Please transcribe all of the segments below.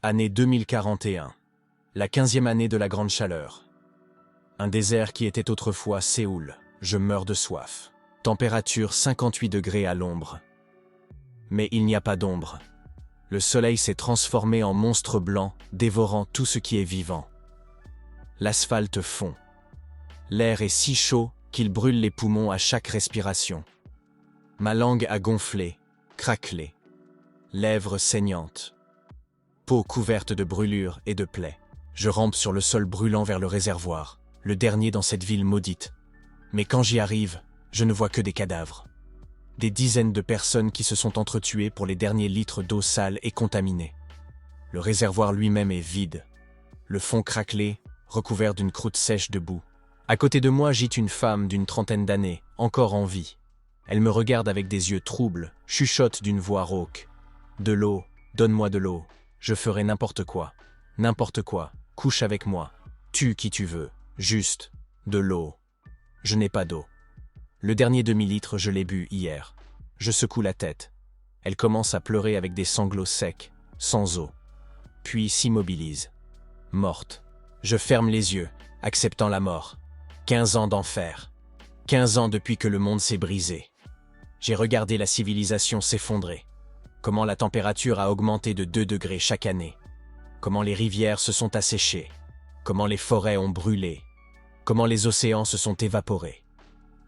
Année 2041. La 15e année de la grande chaleur. Un désert qui était autrefois Séoul. Je meurs de soif. Température 58 degrés à l'ombre. Mais il n'y a pas d'ombre. Le soleil s'est transformé en monstre blanc, dévorant tout ce qui est vivant. L'asphalte fond. L'air est si chaud qu'il brûle les poumons à chaque respiration. Ma langue a gonflé, craquelé. Lèvres saignantes. Peau couverte de brûlures et de plaies. Je rampe sur le sol brûlant vers le réservoir, le dernier dans cette ville maudite. Mais quand j'y arrive, je ne vois que des cadavres. Des dizaines de personnes qui se sont entretuées pour les derniers litres d'eau sale et contaminée. Le réservoir lui-même est vide. Le fond craquelé, recouvert d'une croûte sèche de boue. À côté de moi gît une femme d'une trentaine d'années, encore en vie. Elle me regarde avec des yeux troubles, chuchote d'une voix rauque. « De l'eau, donne-moi de l'eau. Je ferai n'importe quoi. N'importe quoi. Couche avec moi. Tue qui tu veux. Juste. De l'eau. » Je n'ai pas d'eau. Le dernier demi-litre, je l'ai bu hier. Je secoue la tête. Elle commence à pleurer avec des sanglots secs, sans eau. Puis s'immobilise. Morte. Je ferme les yeux, acceptant la mort. 15 ans d'enfer. 15 ans depuis que le monde s'est brisé. J'ai regardé la civilisation s'effondrer. Comment la température a augmenté de 2 degrés chaque année. Comment les rivières se sont asséchées. Comment les forêts ont brûlé. Comment les océans se sont évaporés.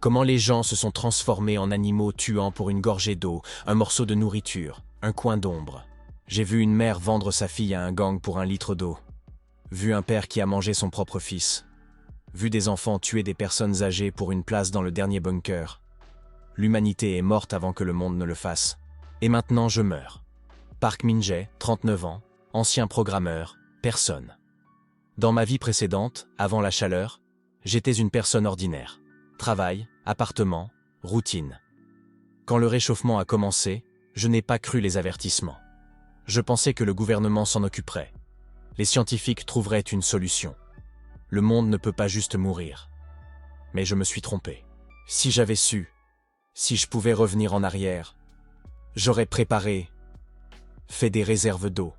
Comment les gens se sont transformés en animaux tuant pour une gorgée d'eau, un morceau de nourriture, un coin d'ombre. J'ai vu une mère vendre sa fille à un gang pour 1 litre d'eau. Vu un père qui a mangé son propre fils. Vu des enfants tuer des personnes âgées pour une place dans le dernier bunker. L'humanité est morte avant que le monde ne le fasse. Et maintenant je meurs. Park Min-jae, 39 ans, ancien programmeur, personne. Dans ma vie précédente, avant la chaleur, j'étais une personne ordinaire. Travail, appartement, routine. Quand le réchauffement a commencé, je n'ai pas cru les avertissements. Je pensais que le gouvernement s'en occuperait. Les scientifiques trouveraient une solution. Le monde ne peut pas juste mourir. Mais je me suis trompé. Si j'avais su, si je pouvais revenir en arrière, j'aurais préparé, fait des réserves d'eau,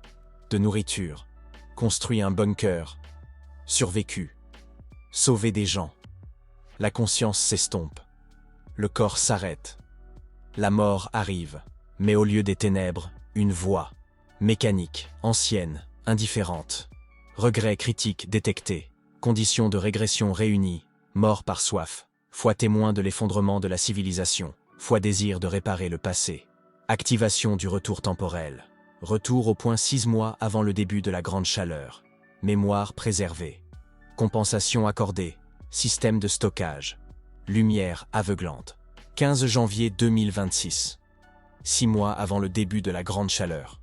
de nourriture, construit un bunker, survécu, sauvé des gens. La conscience s'estompe. Le corps s'arrête. La mort arrive. Mais au lieu des ténèbres, une voix. Mécanique, ancienne, indifférente. Regret critique détecté. Conditions de régression réunies. Mort par soif. Foi témoin de l'effondrement de la civilisation. Foi désir de réparer le passé. Activation du retour temporel. Retour au point 6 mois avant le début de la grande chaleur. Mémoire préservée. Compensation accordée. Système de stockage. Lumière aveuglante. 15 janvier 2026. 6 mois avant le début de la grande chaleur.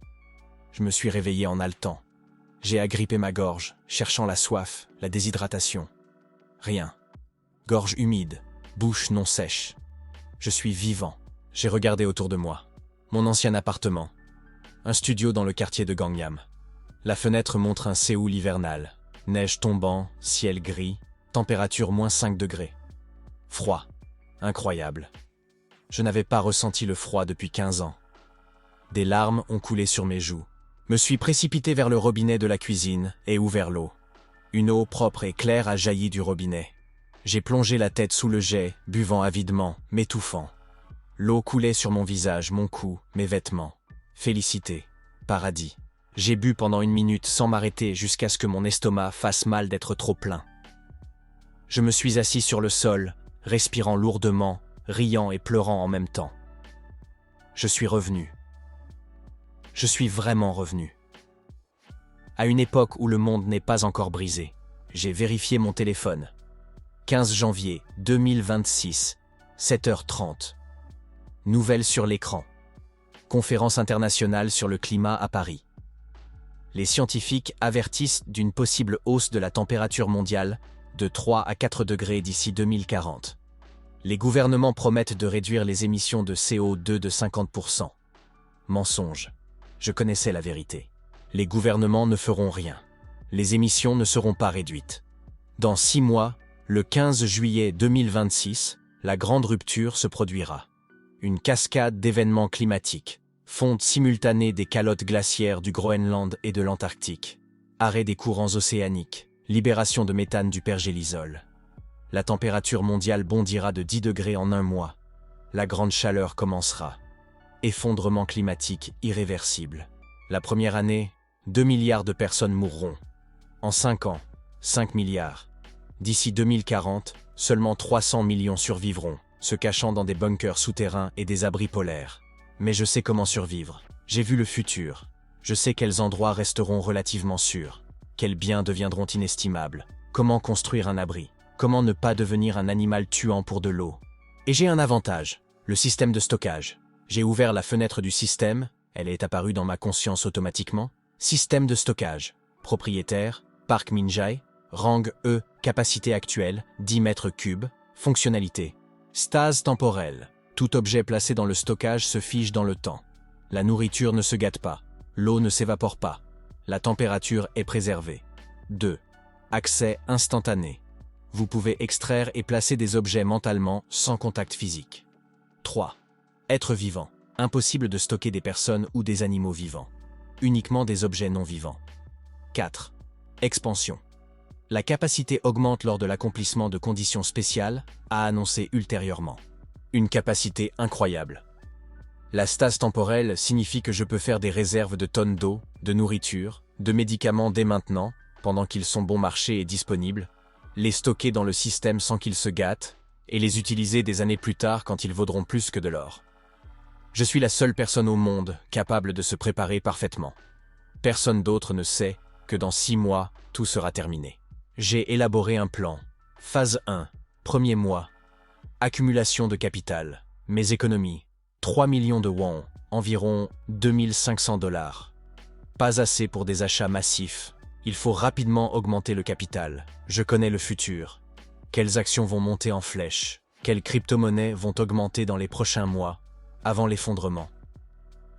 Je me suis réveillé en haletant. J'ai agrippé ma gorge, cherchant la soif, la déshydratation. Rien. Gorge humide, bouche non sèche. Je suis vivant. J'ai regardé autour de moi. Mon ancien appartement. Un studio dans le quartier de Gangnam. La fenêtre montre un Séoul hivernal. Neige tombant, ciel gris. Température moins 5 degrés. Froid. Incroyable. Je n'avais pas ressenti le froid depuis 15 ans. Des larmes ont coulé sur mes joues. Me suis précipité vers le robinet de la cuisine et ouvert l'eau. Une eau propre et claire a jailli du robinet. J'ai plongé la tête sous le jet, buvant avidement, m'étouffant. L'eau coulait sur mon visage, mon cou, mes vêtements. Félicité. Paradis. J'ai bu pendant 1 minute sans m'arrêter jusqu'à ce que mon estomac fasse mal d'être trop plein. Je me suis assis sur le sol, respirant lourdement, riant et pleurant en même temps. Je suis revenu. Je suis vraiment revenu. À une époque où le monde n'est pas encore brisé, j'ai vérifié mon téléphone. 15 janvier 2026, 7h30. Nouvelles sur l'écran. Conférence internationale sur le climat à Paris. Les scientifiques avertissent d'une possible hausse de la température mondiale de 3 à 4 degrés d'ici 2040. Les gouvernements promettent de réduire les émissions de CO2 de 50%. Mensonge. Je connaissais la vérité. Les gouvernements ne feront rien. Les émissions ne seront pas réduites. Dans 6 mois, le 15 juillet 2026, la grande rupture se produira. Une cascade d'événements climatiques. Fonte simultanée des calottes glaciaires du Groenland et de l'Antarctique. Arrêt des courants océaniques. Libération de méthane du pergélisol. La température mondiale bondira de 10 degrés en un mois. La grande chaleur commencera. Effondrement climatique irréversible. La première année, 2 milliards de personnes mourront. En 5 ans, 5 milliards. D'ici 2040, seulement 300 millions survivront, se cachant dans des bunkers souterrains et des abris polaires. Mais je sais comment survivre. J'ai vu le futur. Je sais quels endroits resteront relativement sûrs. Quels biens deviendront inestimables. Comment construire un abri. Comment ne pas devenir un animal tuant pour de l'eau. Et j'ai un avantage, le système de stockage. J'ai ouvert la fenêtre du système, elle est apparue dans ma conscience automatiquement. Système de stockage. Propriétaire, Park Min-jae, rang E, capacité actuelle, 10 mètres cubes, fonctionnalité. Stase temporelle. Tout objet placé dans le stockage se fige dans le temps. La nourriture ne se gâte pas. L'eau ne s'évapore pas. La température est préservée. 2. Accès instantané. Vous pouvez extraire et placer des objets mentalement sans contact physique. 3. Être vivant. Impossible de stocker des personnes ou des animaux vivants. Uniquement des objets non vivants. 4. Expansion. La capacité augmente lors de l'accomplissement de conditions spéciales, à annoncer ultérieurement. Une capacité incroyable. La stase temporelle signifie que je peux faire des réserves de tonnes d'eau, de nourriture, de médicaments dès maintenant, pendant qu'ils sont bon marché et disponibles, les stocker dans le système sans qu'ils se gâtent, et les utiliser des années plus tard quand ils vaudront plus que de l'or. Je suis la seule personne au monde capable de se préparer parfaitement. Personne d'autre ne sait que dans 6 mois, tout sera terminé. J'ai élaboré un plan. Phase 1. Premier mois. Accumulation de capital. Mes économies. 3 millions de won, environ 2500 $. Pas assez pour des achats massifs. Il faut rapidement augmenter le capital. Je connais le futur. Quelles actions vont monter en flèche? Quelles crypto-monnaies vont augmenter dans les prochains mois, avant l'effondrement?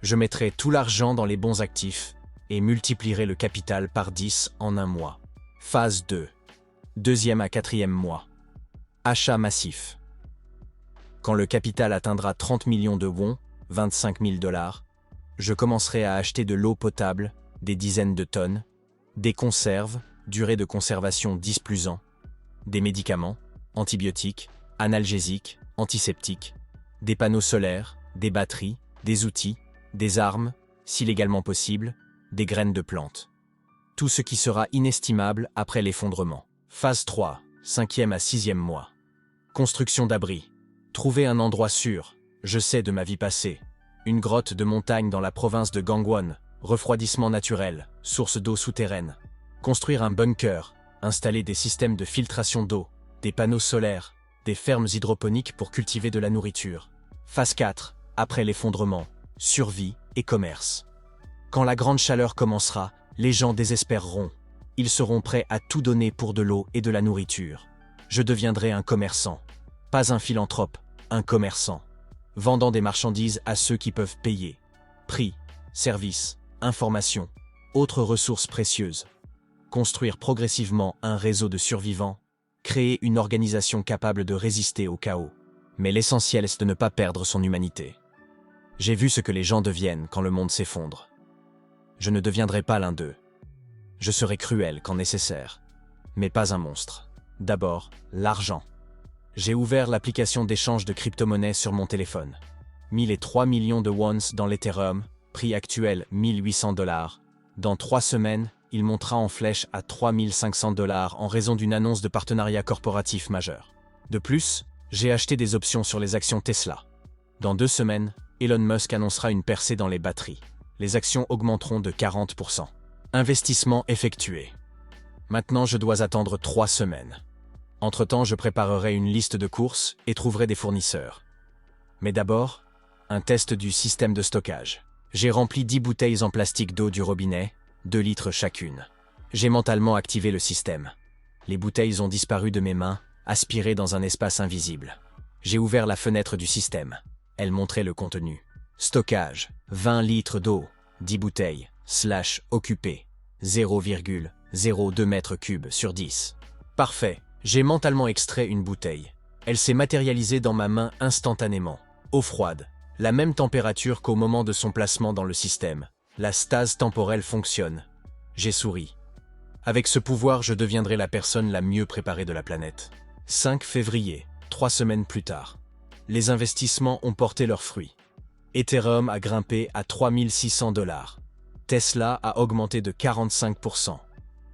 Je mettrai tout l'argent dans les bons actifs et multiplierai le capital par 10 en un mois. Phase 2. Deuxième à quatrième mois. Achat massif. Quand le capital atteindra 30 millions de won, 25 000 $, je commencerai à acheter de l'eau potable, des dizaines de tonnes, des conserves, durée de conservation 10 plus ans, des médicaments, antibiotiques, analgésiques, antiseptiques, des panneaux solaires, des batteries, des outils, des armes, si légalement possible, des graines de plantes. Tout ce qui sera inestimable après l'effondrement. Phase 3, 5e à 6e mois. Construction d'abris. Trouver un endroit sûr. Je sais de ma vie passée. Une grotte de montagne dans la province de Gangwon. Refroidissement naturel, source d'eau souterraine. Construire un bunker. Installer des systèmes de filtration d'eau. Des panneaux solaires. Des fermes hydroponiques pour cultiver de la nourriture. Phase 4, après l'effondrement. Survie et commerce. Quand la grande chaleur commencera, les gens désespéreront. Ils seront prêts à tout donner pour de l'eau et de la nourriture. Je deviendrai un commerçant. Pas un philanthrope, un commerçant. Vendant des marchandises à ceux qui peuvent payer. Prix, services, informations, autres ressources précieuses. Construire progressivement un réseau de survivants. Créer une organisation capable de résister au chaos. Mais l'essentiel est de ne pas perdre son humanité. J'ai vu ce que les gens deviennent quand le monde s'effondre. Je ne deviendrai pas l'un d'eux. Je serai cruel quand nécessaire, mais pas un monstre. D'abord, l'argent. J'ai ouvert l'application d'échange de crypto-monnaies sur mon téléphone. Mis les 3 millions de wons dans l'Ethereum, prix actuel 1800 $. Dans 3 semaines, il montera en flèche à 3500 $ en raison d'une annonce de partenariat corporatif majeur. De plus, j'ai acheté des options sur les actions Tesla. Dans 2 semaines, Elon Musk annoncera une percée dans les batteries. Les actions augmenteront de 40%. Investissement effectué. Maintenant, je dois attendre 3 semaines. Entre-temps, je préparerai une liste de courses et trouverai des fournisseurs. Mais d'abord, un test du système de stockage. J'ai rempli 10 bouteilles en plastique d'eau du robinet, 2 litres chacune. J'ai mentalement activé le système. Les bouteilles ont disparu de mes mains, aspirées dans un espace invisible. J'ai ouvert la fenêtre du système. Elle montrait le contenu. Stockage, 20 litres d'eau, 10 bouteilles, occupé, 0,02 mètres cubes sur 10. Parfait, j'ai mentalement extrait une bouteille. Elle s'est matérialisée dans ma main instantanément. Eau froide. La même température qu'au moment de son placement dans le système. La stase temporelle fonctionne. J'ai souri. Avec ce pouvoir, je deviendrai la personne la mieux préparée de la planète. 5 février, 3 semaines plus tard. Les investissements ont porté leurs fruits. Ethereum a grimpé à 3600 $. Tesla a augmenté de 45%.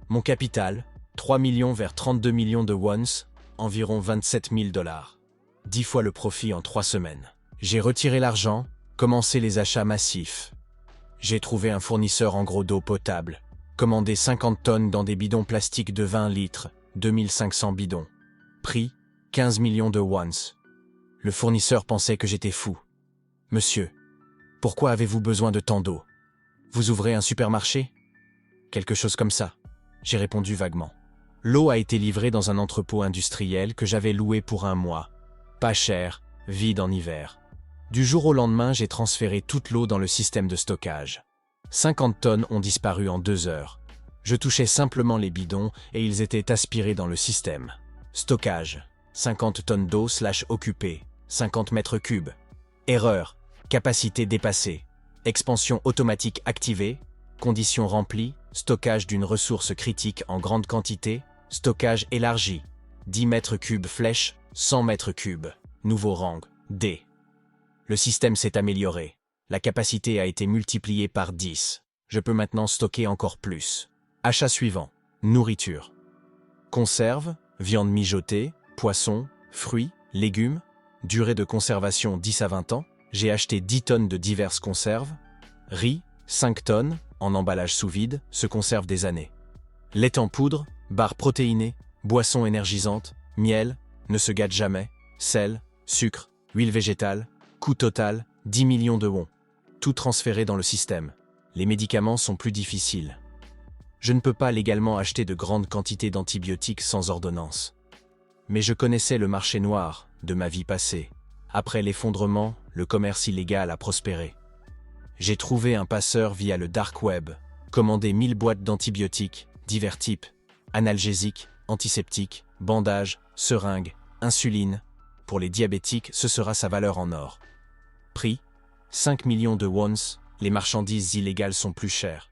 Mon capital, 3 millions vers 32 millions de wons, environ 27 000 $. 10 fois le profit en 3 semaines. J'ai retiré l'argent, commencé les achats massifs. J'ai trouvé un fournisseur en gros d'eau potable, commandé 50 tonnes dans des bidons plastiques de 20 litres, 2500 bidons. Prix, 15 millions de wons. Le fournisseur pensait que j'étais fou. Monsieur, pourquoi avez-vous besoin de tant d'eau? Vous ouvrez un supermarché? Quelque chose comme ça, j'ai répondu vaguement. L'eau a été livrée dans un entrepôt industriel que j'avais loué pour 1 mois. Pas cher, vide en hiver. Du jour au lendemain, j'ai transféré toute l'eau dans le système de stockage. 50 tonnes ont disparu en 2 heures. Je touchais simplement les bidons et ils étaient aspirés dans le système. Stockage, 50 tonnes d'eau occupée, 50 mètres cubes. Erreur, capacité dépassée. Expansion automatique activée, conditions remplies, stockage d'une ressource critique en grande quantité, stockage élargi. 10 mètres cubes flèche, 100 mètres cubes. Nouveau rang, D. Le système s'est amélioré. La capacité a été multipliée par 10. Je peux maintenant stocker encore plus. Achat suivant. Nourriture. Conserve, viande mijotée, poissons, fruits, légumes. Durée de conservation 10 à 20 ans. J'ai acheté 10 tonnes de diverses conserves. Riz, 5 tonnes, en emballage sous vide, se conserve des années. Lait en poudre, barres protéinées, boissons énergisantes, miel, ne se gâte jamais, sel, sucre, huile végétale, coût total, 10 millions de wons. Tout transféré dans le système. Les médicaments sont plus difficiles. Je ne peux pas légalement acheter de grandes quantités d'antibiotiques sans ordonnance. Mais je connaissais le marché noir de ma vie passée. Après l'effondrement, le commerce illégal a prospéré. J'ai trouvé un passeur via le dark web, commandé 1000 boîtes d'antibiotiques, divers types, analgésiques, antiseptiques, bandages, seringues, insuline. Pour les diabétiques, ce sera sa valeur en or. Prix, 5 millions de wons, les marchandises illégales sont plus chères.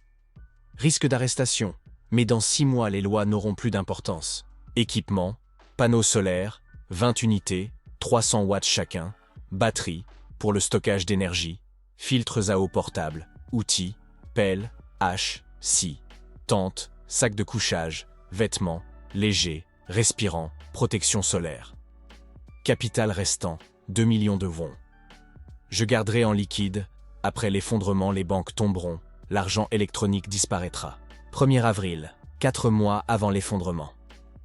Risque d'arrestation, mais dans 6 mois les lois n'auront plus d'importance. Équipement, panneaux solaires, 20 unités, 300 watts chacun, batterie, pour le stockage d'énergie, filtres à eau portable, outils, pelles, haches, scie, tente, sac de couchage, vêtements, légers, respirants, protection solaire. Capital restant, 2 millions de wons. Je garderai en liquide, après l'effondrement les banques tomberont, l'argent électronique disparaîtra. 1er avril, 4 mois avant l'effondrement.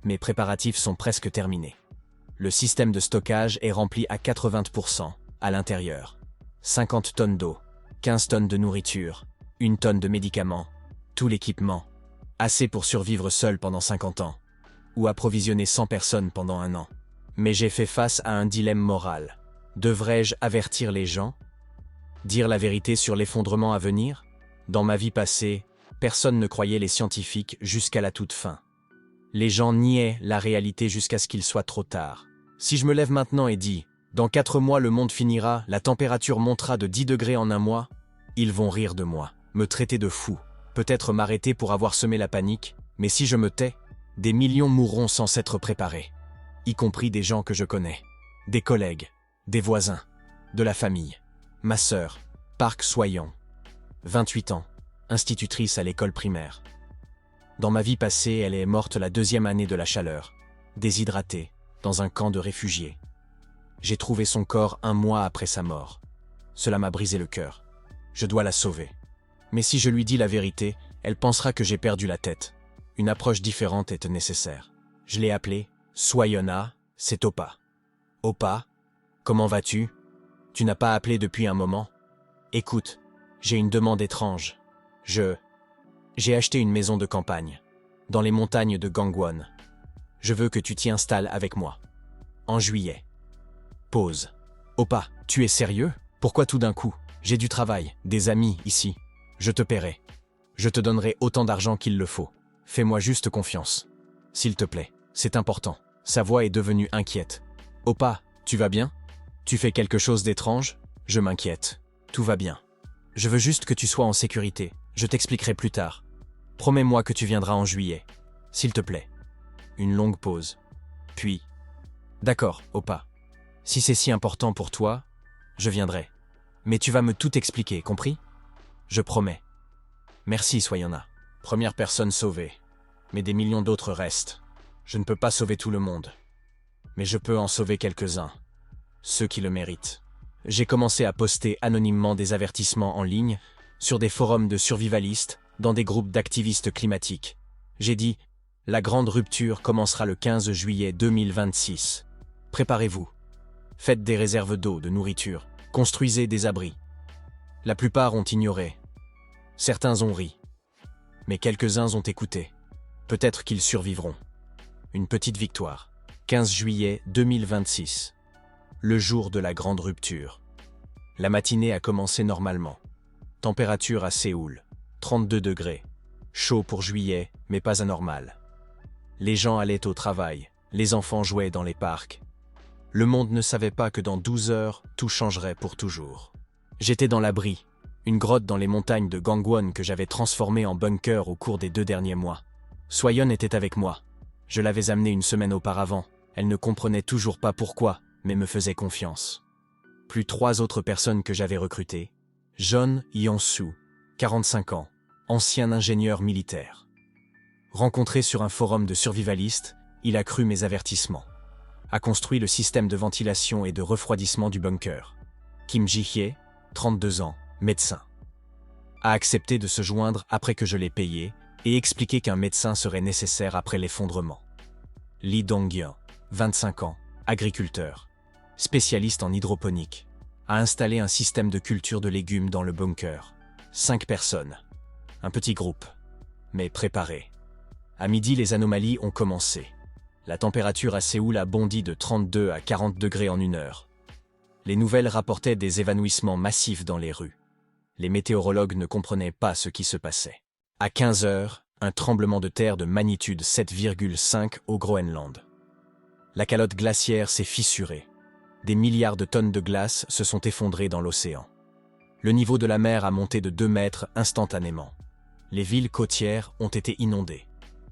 Mes préparatifs sont presque terminés. Le système de stockage est rempli à 80% à l'intérieur. 50 tonnes d'eau, 15 tonnes de nourriture, 1 tonne de médicaments, tout l'équipement. Assez pour survivre seul pendant 50 ans. Ou approvisionner 100 personnes pendant 1 an. Mais j'ai fait face à un dilemme moral. Devrais-je avertir les gens? Dire la vérité sur l'effondrement à venir? Dans ma vie passée, personne ne croyait les scientifiques jusqu'à la toute fin. Les gens niaient la réalité jusqu'à ce qu'il soit trop tard. Si je me lève maintenant et dis « Dans 4 mois le monde finira, la température montera de 10 degrés en 1 mois », ils vont rire de moi, me traiter de fou, peut-être m'arrêter pour avoir semé la panique, mais si je me tais, des millions mourront sans s'être préparés, y compris des gens que je connais, des collègues, des voisins, de la famille. Ma sœur, Park Soyon, 28 ans, institutrice à l'école primaire. Dans ma vie passée, elle est morte la 2e année de la chaleur, déshydratée, dans un camp de réfugiés. J'ai trouvé son corps 1 mois après sa mort. Cela m'a brisé le cœur. Je dois la sauver. Mais si je lui dis la vérité, elle pensera que j'ai perdu la tête. Une approche différente est nécessaire. Je l'ai appelée Soyona, c'est Opa. Opa, comment vas-tu? Tu n'as pas appelé depuis un moment? Écoute, j'ai une demande étrange. J'ai acheté une maison de campagne, dans les montagnes de Gangwon. Je veux que tu t'y installes avec moi. En juillet. Pause. Opa, tu es sérieux? Pourquoi tout d'un coup? J'ai du travail, des amis ici. Je te paierai. Je te donnerai autant d'argent qu'il le faut. Fais-moi juste confiance. S'il te plaît, c'est important. Sa voix est devenue inquiète. Opa, tu vas bien? Tu fais quelque chose d'étrange? Je m'inquiète. Tout va bien. Je veux juste que tu sois en sécurité. Je t'expliquerai plus tard. Promets-moi que tu viendras en juillet. S'il te plaît. Une longue pause. Puis... D'accord, Oppa. Si c'est si important pour toi, je viendrai. Mais tu vas me tout expliquer, compris? Je promets. Merci, Soyonna. Première personne sauvée. Mais des millions d'autres restent. Je ne peux pas sauver tout le monde. Mais je peux en sauver quelques-uns. Ceux qui le méritent. J'ai commencé à poster anonymement des avertissements en ligne, sur des forums de survivalistes, dans des groupes d'activistes climatiques. J'ai dit « La grande rupture commencera le 15 juillet 2026. Préparez-vous. Faites des réserves d'eau, de nourriture. Construisez des abris. » La plupart ont ignoré. Certains ont ri. Mais quelques-uns ont écouté. Peut-être qu'ils survivront. Une petite victoire. 15 juillet 2026. Le jour de la grande rupture. La matinée a commencé normalement. Température à Séoul, 32 degrés. Chaud pour juillet, mais pas anormal. Les gens allaient au travail, les enfants jouaient dans les parcs. Le monde ne savait pas que dans 12 heures, tout changerait pour toujours. J'étais dans l'abri, une grotte dans les montagnes de Gangwon que j'avais transformée en bunker au cours des 2 derniers mois. Soyeon était avec moi. Je l'avais amenée une semaine auparavant. Elle ne comprenait toujours pas pourquoi, mais me faisait confiance. Plus 3 autres personnes que j'avais recrutées. John Yeon-soo, 45 ans, ancien ingénieur militaire. Rencontré sur un forum de survivalistes, il a cru mes avertissements. A construit le système de ventilation et de refroidissement du bunker. Kim Ji-hye, 32 ans, médecin. A accepté de se joindre après que je l'ai payé et expliqué qu'un médecin serait nécessaire après l'effondrement. Lee Dong-yeon, 25 ans, agriculteur, spécialiste en hydroponique, a installé un système de culture de légumes dans le bunker. 5 personnes. Un petit groupe, mais préparé. À midi, les anomalies ont commencé. La température à Séoul a bondi de 32 à 40 degrés en 1 heure. Les nouvelles rapportaient des évanouissements massifs dans les rues. Les météorologues ne comprenaient pas ce qui se passait. À 15 heures, un tremblement de terre de magnitude 7,5 au Groenland. La calotte glaciaire s'est fissurée. Des milliards de tonnes de glace se sont effondrées dans l'océan. Le niveau de la mer a monté de 2 mètres instantanément. Les villes côtières ont été inondées.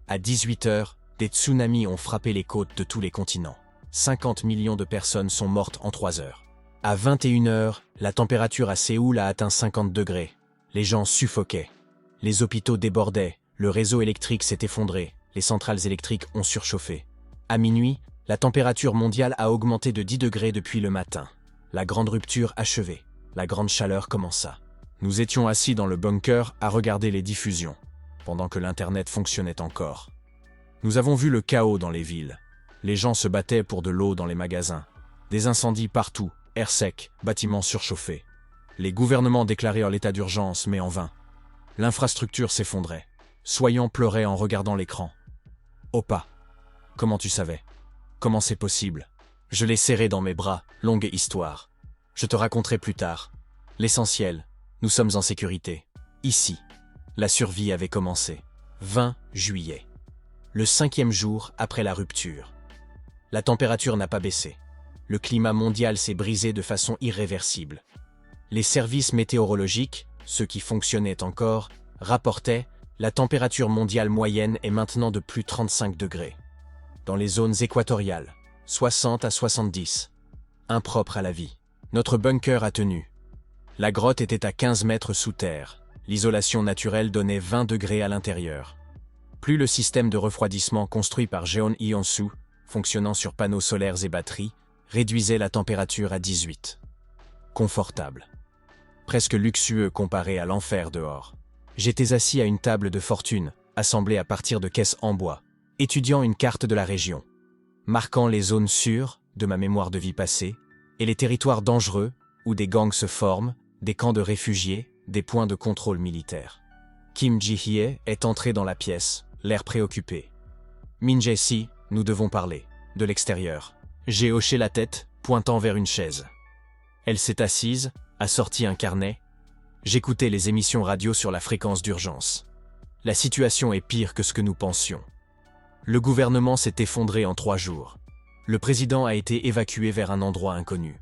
À 18 heures, des tsunamis ont frappé les côtes de tous les continents. 50 millions de personnes sont mortes en 3 heures. À 21 heures, la température à Séoul a atteint 50 degrés. Les gens suffoquaient. Les hôpitaux débordaient, le réseau électrique s'est effondré, les centrales électriques ont surchauffé. À minuit, la température mondiale a augmenté de 10 degrés depuis le matin. La grande rupture achevée. La grande chaleur commença. Nous étions assis dans le bunker à regarder les diffusions, pendant que l'Internet fonctionnait encore. Nous avons vu le chaos dans les villes. Les gens se battaient pour de l'eau dans les magasins. Des incendies partout, air sec, bâtiments surchauffés. Les gouvernements déclarèrent l'état d'urgence, mais en vain. L'infrastructure s'effondrait. Soyons pleurait en regardant l'écran. Oppa, comment tu savais? Comment c'est possible? Je l'ai serré dans mes bras, longue histoire. Je te raconterai plus tard. L'essentiel, nous sommes en sécurité. Ici, la survie avait commencé. 20 juillet. Le 5e jour après la rupture. La température n'a pas baissé. Le climat mondial s'est brisé de façon irréversible. Les services météorologiques, ceux qui fonctionnaient encore, rapportaient la température mondiale moyenne est maintenant de plus 35 degrés. Dans les zones équatoriales, 60 à 70. Impropre à la vie. Notre bunker a tenu. La grotte était à 15 mètres sous terre. L'isolation naturelle donnait 20 degrés à l'intérieur. Plus le système de refroidissement construit par Jeon Yeon-soo, fonctionnant sur panneaux solaires et batteries, réduisait la température à 18. Confortable. Presque luxueux comparé à l'enfer dehors. J'étais assis à une table de fortune, assemblée à partir de caisses en bois, étudiant une carte de la région, marquant les zones sûres de ma mémoire de vie passée, et les territoires dangereux, où des gangs se forment, des camps de réfugiés, des points de contrôle militaire. Kim Ji-hye est entré dans la pièce, l'air préoccupé. Min Jae-si, nous devons parler, de l'extérieur. J'ai hoché la tête, pointant vers une chaise. Elle s'est assise, a sorti un carnet. J'écoutais les émissions radio sur la fréquence d'urgence. La situation est pire que ce que nous pensions. Le gouvernement s'est effondré en 3 jours. Le président a été évacué vers un endroit inconnu.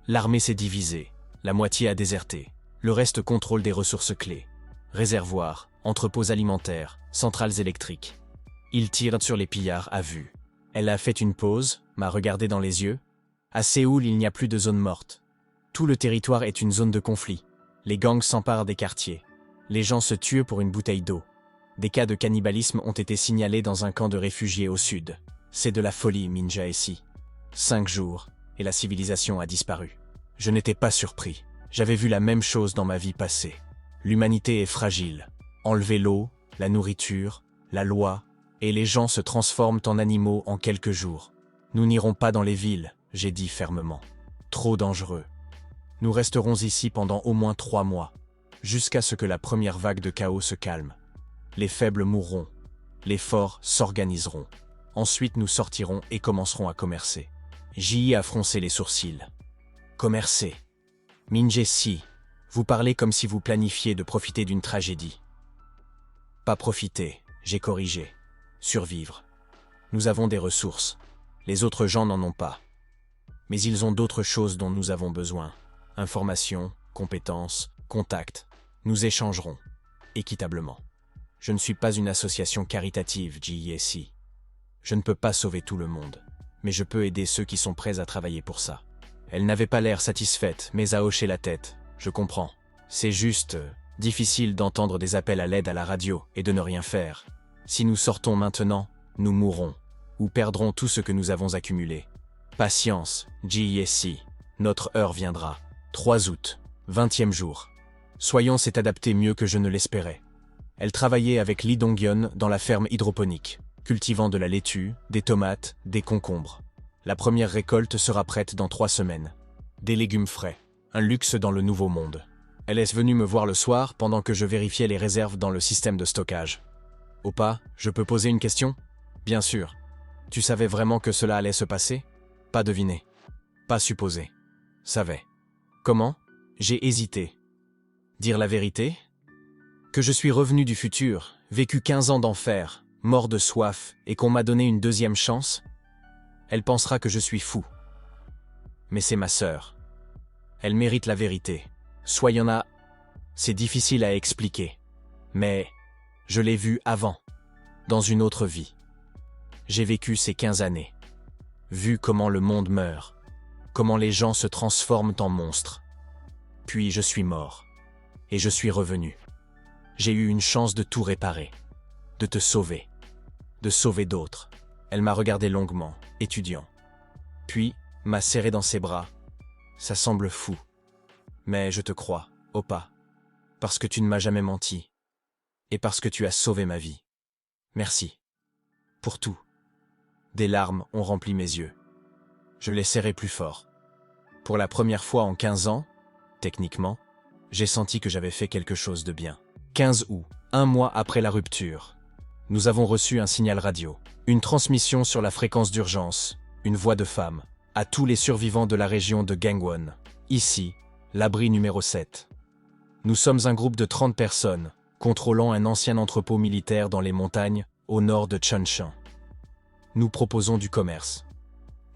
L'armée s'est divisée. La moitié a déserté. Le reste contrôle des ressources clés. Réservoirs, entrepôts alimentaires, centrales électriques. Ils tirent sur les pillards à vue. Elle a fait une pause, m'a regardé dans les yeux. À Séoul, il n'y a plus de zone morte. Tout le territoire est une zone de conflit. Les gangs s'emparent des quartiers. Les gens se tuent pour une bouteille d'eau. Des cas de cannibalisme ont été signalés dans un camp de réfugiés au sud. C'est de la folie, Min Jae-si. 5 jours, et la civilisation a disparu. Je n'étais pas surpris. J'avais vu la même chose dans ma vie passée. L'humanité est fragile. Enlever l'eau, la nourriture, la loi, et les gens se transforment en animaux en quelques jours. Nous n'irons pas dans les villes, j'ai dit fermement. Trop dangereux. Nous resterons ici pendant au moins 3 mois, jusqu'à ce que la première vague de chaos se calme. Les faibles mourront, les forts s'organiseront. Ensuite nous sortirons et commencerons à commercer. Ji a froncé les sourcils. Commercer. Min Jae-si, vous parlez comme si vous planifiez de profiter d'une tragédie. Pas profiter, j'ai corrigé. Survivre. Nous avons des ressources. Les autres gens n'en ont pas. Mais ils ont d'autres choses dont nous avons besoin. Informations, compétences, contacts. Nous échangerons. Équitablement. Je ne suis pas une association caritative, Ji-si. Je ne peux pas sauver tout le monde. Mais je peux aider ceux qui sont prêts à travailler pour ça. Elle n'avait pas l'air satisfaite, mais a hoché la tête. Je comprends. C'est juste difficile d'entendre des appels à l'aide à la radio et de ne rien faire. Si nous sortons maintenant, nous mourrons, ou perdrons tout ce que nous avons accumulé. Patience, Ji-si. Notre heure viendra. 3 août, 20e jour. Soyons s'est adapté mieux que je ne l'espérais. Elle travaillait avec Lee Dong-yeon dans la ferme hydroponique, cultivant de la laitue, des tomates, des concombres. La première récolte sera prête dans 3 semaines. Des légumes frais, un luxe dans le nouveau monde. Elle est venue me voir le soir pendant que je vérifiais les réserves dans le système de stockage. Oppa, je peux poser une question? Bien sûr. Tu savais vraiment que cela allait se passer? Pas deviné. Pas supposé. Savais. Comment? J'ai hésité. Dire la vérité? Que je suis revenu du futur, vécu 15 ans d'enfer, mort de soif, et qu'on m'a donné une deuxième chance? Elle pensera que je suis fou. Mais c'est ma sœur. Elle mérite la vérité. Soyons là. C'est difficile à expliquer. Mais je l'ai vue avant, dans une autre vie. J'ai vécu ces 15 années. Vu comment le monde meurt, comment les gens se transforment en monstres. Puis je suis mort. Et je suis revenu. J'ai eu une chance de tout réparer. De te sauver. De sauver d'autres. Elle m'a regardé longuement, étudiant. Puis, m'a serré dans ses bras. Ça semble fou. Mais je te crois, Oppa. Parce que tu ne m'as jamais menti. Et parce que tu as sauvé ma vie. Merci. Pour tout. Des larmes ont rempli mes yeux. Je les serrai plus fort. Pour la première fois en 15 ans, techniquement, j'ai senti que j'avais fait quelque chose de bien. 15 août, 1 mois après la rupture. Nous avons reçu un signal radio. Une transmission sur la fréquence d'urgence, une voix de femme, à tous les survivants de la région de Gangwon. Ici, l'abri numéro 7. Nous sommes un groupe de 30 personnes, contrôlant un ancien entrepôt militaire dans les montagnes, au nord de Cheongshan. Nous proposons du commerce.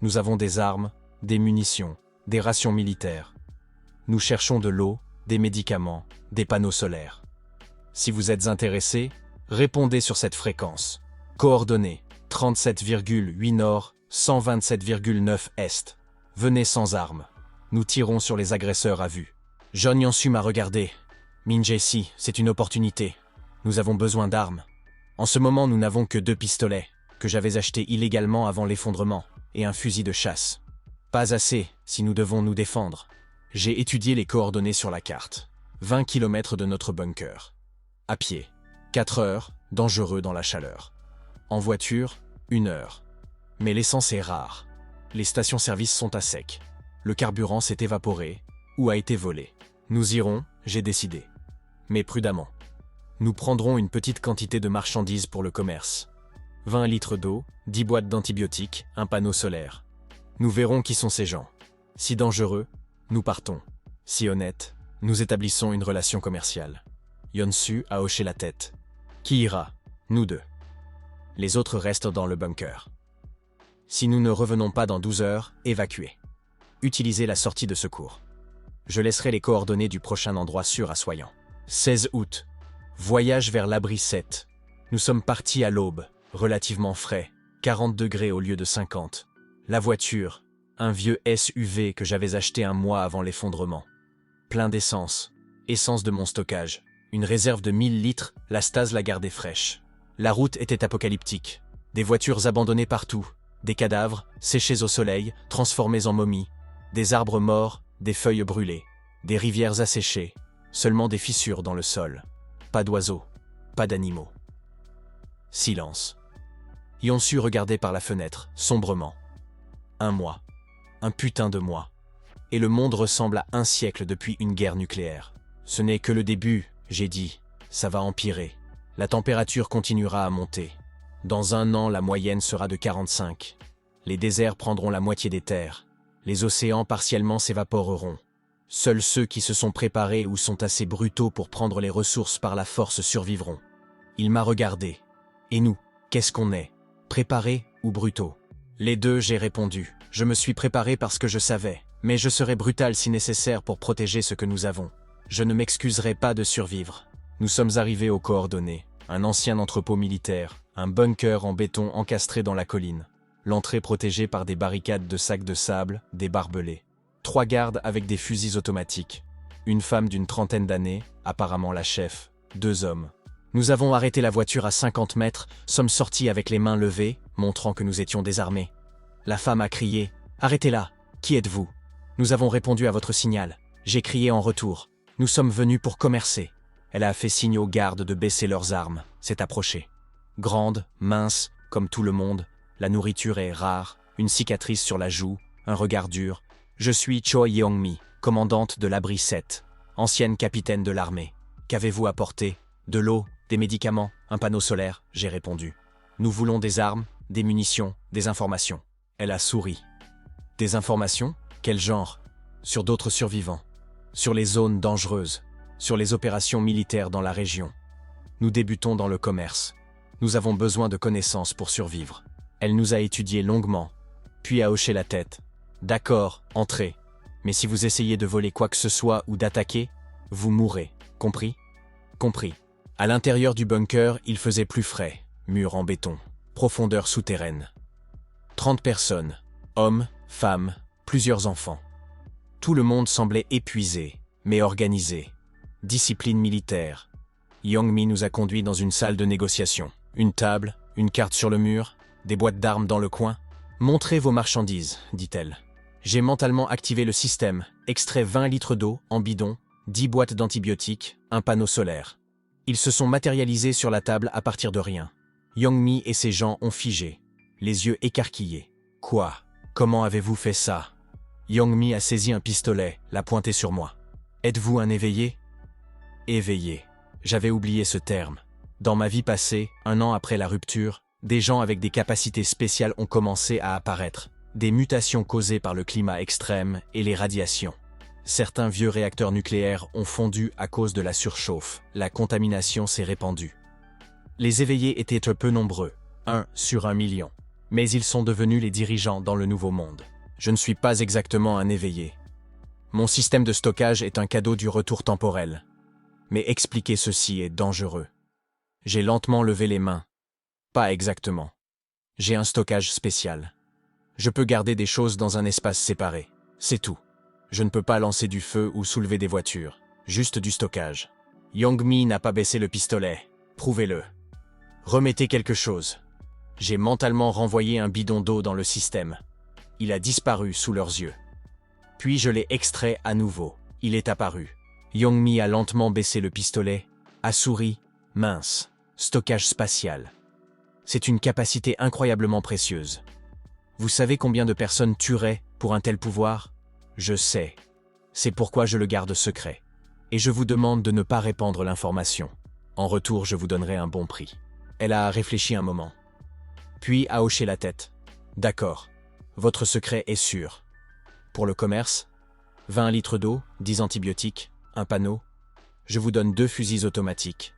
Nous avons des armes, des munitions, des rations militaires. Nous cherchons de l'eau, des médicaments, des panneaux solaires. Si vous êtes intéressé, répondez sur cette fréquence. Coordonnées 37,8 nord, 127,9 est. Venez sans armes. Nous tirons sur les agresseurs à vue. Jeon Yansu m'a regardé. Min Jae-si, c'est une opportunité. Nous avons besoin d'armes. En ce moment, nous n'avons que 2 pistolets, que j'avais achetés illégalement avant l'effondrement, et un fusil de chasse. Pas assez, si nous devons nous défendre. J'ai étudié les coordonnées sur la carte. 20 km de notre bunker. À pied, 4 heures, dangereux dans la chaleur. En voiture, 1 heure. Mais l'essence est rare. Les stations-service sont à sec. Le carburant s'est évaporé ou a été volé. Nous irons, j'ai décidé. Mais prudemment. Nous prendrons une petite quantité de marchandises pour le commerce. 20 litres d'eau, 10 boîtes d'antibiotiques, un panneau solaire. Nous verrons qui sont ces gens. Si dangereux, nous partons. Si honnêtes, nous établissons une relation commerciale. Yeonsu a hoché la tête. Qui ira? Nous 2. Les autres restent dans le bunker. Si nous ne revenons pas dans 12 heures, évacuez. Utilisez la sortie de secours. Je laisserai les coordonnées du prochain endroit sûr à Soyant. 16 août. Voyage vers l'abri 7. Nous sommes partis à l'aube, relativement frais, 40 degrés au lieu de 50. La voiture, un vieux SUV que j'avais acheté un mois avant l'effondrement. Plein d'essence, essence de mon stockage. Une réserve de 1000 litres, la Stase la gardait fraîche. La route était apocalyptique. Des voitures abandonnées partout, des cadavres, séchés au soleil, transformés en momies, des arbres morts, des feuilles brûlées, des rivières asséchées, seulement des fissures dans le sol. Pas d'oiseaux, pas d'animaux. Silence. Yonsu regardait par la fenêtre, sombrement. Un mois. Un putain de mois. Et le monde ressemble à un siècle depuis une guerre nucléaire. Ce n'est que le début, j'ai dit. Ça va empirer. La température continuera à monter. Dans un an, la moyenne sera de 45. Les déserts prendront la moitié des terres. Les océans partiellement s'évaporeront. Seuls ceux qui se sont préparés ou sont assez brutaux pour prendre les ressources par la force survivront. Il m'a regardé. Et nous, qu'est-ce qu'on est? Préparés ou brutaux? Les deux, j'ai répondu. Je me suis préparé parce que je savais, mais je serai brutal si nécessaire pour protéger ce que nous avons. Je ne m'excuserai pas de survivre. Nous sommes arrivés aux coordonnées. Un ancien entrepôt militaire, un bunker en béton encastré dans la colline. L'entrée protégée par des barricades de sacs de sable, des barbelés. 3 gardes avec des fusils automatiques. Une femme d'une trentaine d'années, apparemment la chef. 2 hommes. Nous avons arrêté la voiture à 50 mètres, sommes sortis avec les mains levées, montrant que nous étions désarmés. La femme a crié « Arrêtez-la! Qui êtes-vous » Nous avons répondu à votre signal. J'ai crié en retour. Nous sommes venus pour commercer. Elle a fait signe aux gardes de baisser leurs armes, s'est approchée. Grande, mince, comme tout le monde, la nourriture est rare, une cicatrice sur la joue, un regard dur. Je suis Choi Yeong-mi, commandante de l'abri 7, ancienne capitaine de l'armée. Qu'avez-vous apporté? De l'eau, des médicaments, un panneau solaire, j'ai répondu. Nous voulons des armes, des munitions, des informations. Elle a souri. Des informations? Quel genre? Sur d'autres survivants. Sur les zones dangereuses. Sur les opérations militaires dans la région. Nous débutons dans le commerce. Nous avons besoin de connaissances pour survivre. Elle nous a étudiés longuement, puis a hoché la tête. D'accord, entrez. Mais si vous essayez de voler quoi que ce soit ou d'attaquer, vous mourrez. Compris? Compris. À l'intérieur du bunker, il faisait plus frais. Mur en béton. Profondeur souterraine. 30 personnes. Hommes, femmes, plusieurs enfants. Tout le monde semblait épuisé, mais organisé. Discipline militaire. Yeong-mi nous a conduits dans une salle de négociation. Une table, une carte sur le mur, des boîtes d'armes dans le coin. « Montrez vos marchandises », dit-elle. J'ai mentalement activé le système, extrait 20 litres d'eau en bidon, 10 boîtes d'antibiotiques, un panneau solaire. Ils se sont matérialisés sur la table à partir de rien. Yeong-mi et ses gens ont figé, les yeux écarquillés. « Quoi? Comment avez-vous fait ça ?» Yeong-mi a saisi un pistolet, l'a pointé sur moi. « Êtes-vous un éveillé ?» Éveillé. J'avais oublié ce terme. Dans ma vie passée, 1 an après la rupture, des gens avec des capacités spéciales ont commencé à apparaître. Des mutations causées par le climat extrême et les radiations. Certains vieux réacteurs nucléaires ont fondu à cause de la surchauffe. La contamination s'est répandue. Les éveillés étaient peu nombreux, 1 sur 1 million. Mais ils sont devenus les dirigeants dans le nouveau monde. Je ne suis pas exactement un éveillé. Mon système de stockage est un cadeau du retour temporel. Mais expliquer ceci est dangereux. J'ai lentement levé les mains. Pas exactement. J'ai un stockage spécial. Je peux garder des choses dans un espace séparé. C'est tout. Je ne peux pas lancer du feu ou soulever des voitures. Juste du stockage. Yeong-mi n'a pas baissé le pistolet. Prouvez-le. Remettez quelque chose. J'ai mentalement renvoyé un bidon d'eau dans le système. Il a disparu sous leurs yeux. Puis je l'ai extrait à nouveau. Il est apparu. Yeong-mi a lentement baissé le pistolet, a souri, mince, stockage spatial. C'est une capacité incroyablement précieuse. Vous savez combien de personnes tueraient pour un tel pouvoir? Je sais. C'est pourquoi je le garde secret. Et je vous demande de ne pas répandre l'information. En retour, je vous donnerai un bon prix. Elle a réfléchi un moment. Puis a hoché la tête. D'accord. Votre secret est sûr. Pour le commerce, 20 litres d'eau, 10 antibiotiques, un panneau. Je vous donne 2 fusils automatiques.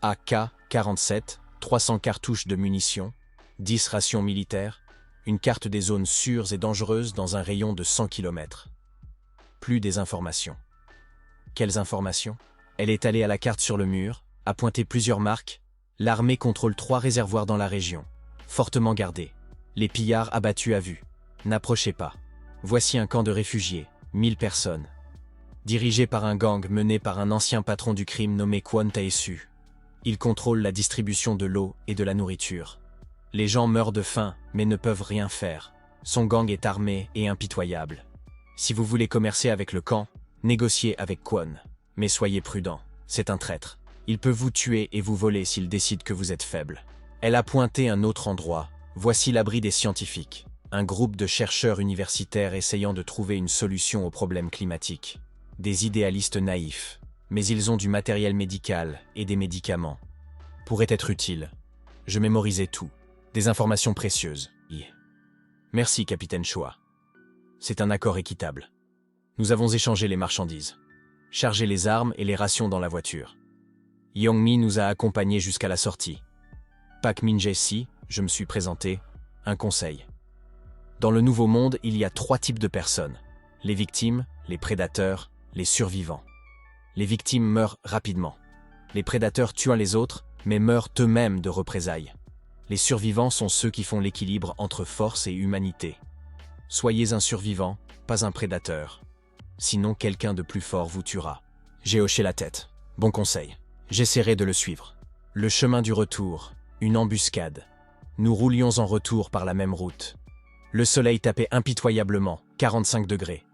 AK-47, 300 cartouches de munitions, 10 rations militaires, une carte des zones sûres et dangereuses dans un rayon de 100 km. plus des informations. Quelles informations? Elle est allée à la carte sur le mur, a pointé plusieurs marques. L'armée contrôle 3 réservoirs dans la région, fortement gardés. Les pillards abattus à vue. N'approchez pas. Voici un camp de réfugiés, 1000 personnes. Dirigé par un gang mené par un ancien patron du crime nommé Kwon Tae-su. Il contrôle la distribution de l'eau et de la nourriture. Les gens meurent de faim, mais ne peuvent rien faire. Son gang est armé et impitoyable. Si vous voulez commercer avec le camp, négociez avec Kwon. Mais soyez prudent, c'est un traître. Il peut vous tuer et vous voler s'il décide que vous êtes faible. Elle a pointé un autre endroit. Voici l'abri des scientifiques. Un groupe de chercheurs universitaires essayant de trouver une solution aux problèmes climatiques. Des idéalistes naïfs. Mais ils ont du matériel médical et des médicaments. Pourrait être utile. Je mémorisais tout. Des informations précieuses. Merci, capitaine Choa. C'est un accord équitable. Nous avons échangé les marchandises. Chargé les armes et les rations dans la voiture. Young-mi nous a accompagnés jusqu'à la sortie. Pak Min-jae-si, je me suis présenté, un conseil. Dans le Nouveau Monde, il y a 3 types de personnes. Les victimes, les prédateurs, les survivants. Les victimes meurent rapidement. Les prédateurs tuent les autres, mais meurent eux-mêmes de représailles. Les survivants sont ceux qui font l'équilibre entre force et humanité. Soyez un survivant, pas un prédateur. Sinon quelqu'un de plus fort vous tuera. J'ai hoché la tête. Bon conseil. J'essaierai de le suivre. Le chemin du retour, une embuscade. Nous roulions en retour par la même route. Le soleil tapait impitoyablement, 45 degrés.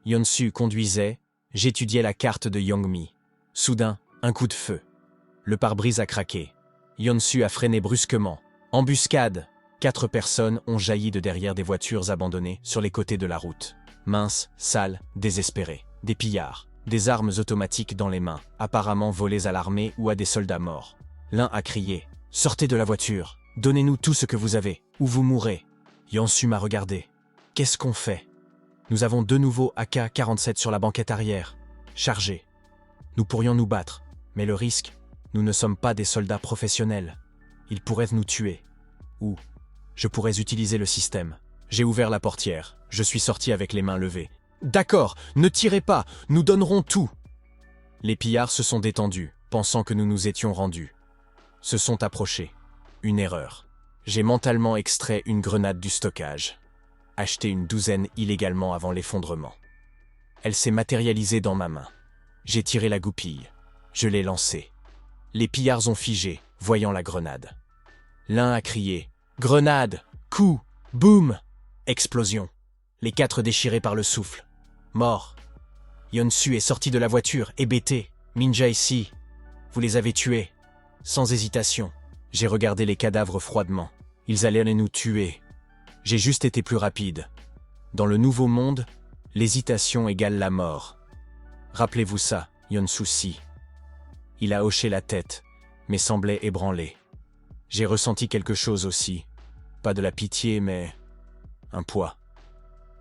Yeon-su conduisait, j'étudiais la carte de Young-mi. Soudain, un coup de feu. Le pare-brise a craqué. Yeon-su a freiné brusquement. Embuscade! 4 personnes ont jailli de derrière des voitures abandonnées sur les côtés de la route. Minces, sales, désespérées. Des pillards. Des armes automatiques dans les mains, apparemment volées à l'armée ou à des soldats morts. L'un a crié « Sortez de la voiture! Donnez-nous tout ce que vous avez, ou vous mourrez !» Yeon-su m'a regardé. « Qu'est-ce qu'on fait ?» Nous avons 2 nouveaux AK-47 sur la banquette arrière, chargés. Nous pourrions nous battre, mais le risque, nous ne sommes pas des soldats professionnels. Ils pourraient nous tuer. Ou, je pourrais utiliser le système. J'ai ouvert la portière, je suis sorti avec les mains levées. « D'accord, ne tirez pas, nous donnerons tout !» Les pillards se sont détendus, pensant que nous nous étions rendus. Se sont approchés. Une erreur. J'ai mentalement extrait une grenade du stockage. Acheté une 12 illégalement avant l'effondrement. Elle s'est matérialisée dans ma main. J'ai tiré la goupille. Je l'ai lancée. Les pillards ont figé, voyant la grenade. L'un a crié « Grenade ! Coup ! Boum !» Explosion. Les 4 déchirés par le souffle. Mort. Yeon-su est sorti de la voiture, hébété. Min-jae-si, vous les avez tués. Sans hésitation. J'ai regardé les cadavres froidement. Ils allaient nous tuer. J'ai juste été plus rapide. Dans le Nouveau Monde, l'hésitation égale la mort. Rappelez-vous ça, Yeon-su-si. Il a hoché la tête, mais semblait ébranlé. J'ai ressenti quelque chose aussi. Pas de la pitié, mais un poids.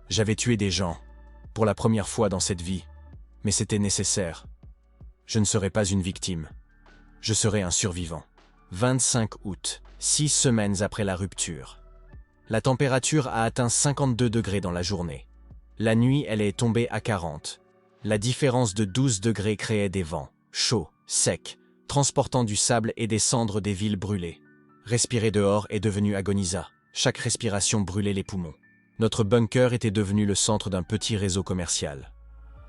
J'avais tué des gens, pour la première fois dans cette vie, mais c'était nécessaire. Je ne serai pas une victime. Je serai un survivant. 25 août, 6 semaines après la rupture. La température a atteint 52 degrés dans la journée. La nuit, elle est tombée à 40. La différence de 12 degrés créait des vents, chauds, secs, transportant du sable et des cendres des villes brûlées. Respirer dehors est devenu agonisa. Chaque respiration brûlait les poumons. Notre bunker était devenu le centre d'un petit réseau commercial.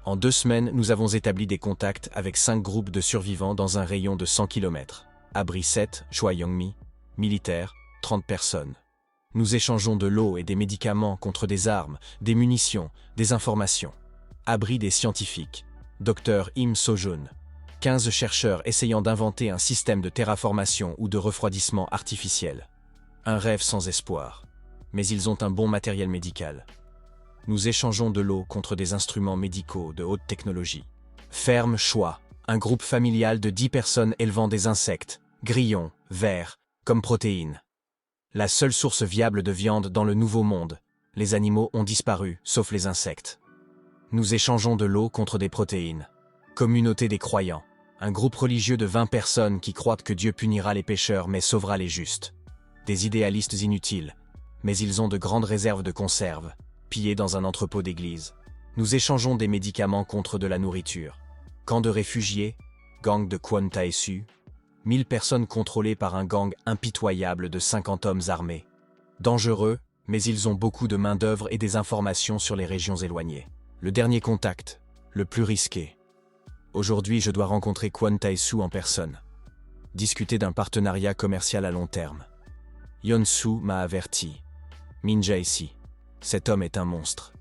En 2 semaines, nous avons établi des contacts avec 5 groupes de survivants dans un rayon de 100 km. Abri 7, Choi Young-mi, militaire, 30 personnes. Nous échangeons de l'eau et des médicaments contre des armes, des munitions, des informations. Abri des scientifiques, Dr Im So-jun. 15 chercheurs essayant d'inventer un système de terraformation ou de refroidissement artificiel. Un rêve sans espoir. Mais ils ont un bon matériel médical. Nous échangeons de l'eau contre des instruments médicaux de haute technologie. Ferme Choix, un groupe familial de 10 personnes élevant des insectes, grillons, vers, comme protéines. La seule source viable de viande dans le Nouveau Monde. Les animaux ont disparu, sauf les insectes. Nous échangeons de l'eau contre des protéines. Communauté des croyants, un groupe religieux de 20 personnes qui croient que Dieu punira les pécheurs mais sauvera les justes. Des idéalistes inutiles, mais ils ont de grandes réserves de conserve, pillées dans un entrepôt d'église. Nous échangeons des médicaments contre de la nourriture. Camp de réfugiés, gang de Kwon Tae-su, 1000 personnes contrôlées par un gang impitoyable de 50 hommes armés. Dangereux, mais ils ont beaucoup de main-d'œuvre et des informations sur les régions éloignées. Le dernier contact, le plus risqué. Aujourd'hui, je dois rencontrer Kwon Tae-su en personne. Discuter d'un partenariat commercial à long terme. Yeon-su m'a averti. Min Jae-si, cet homme est un monstre.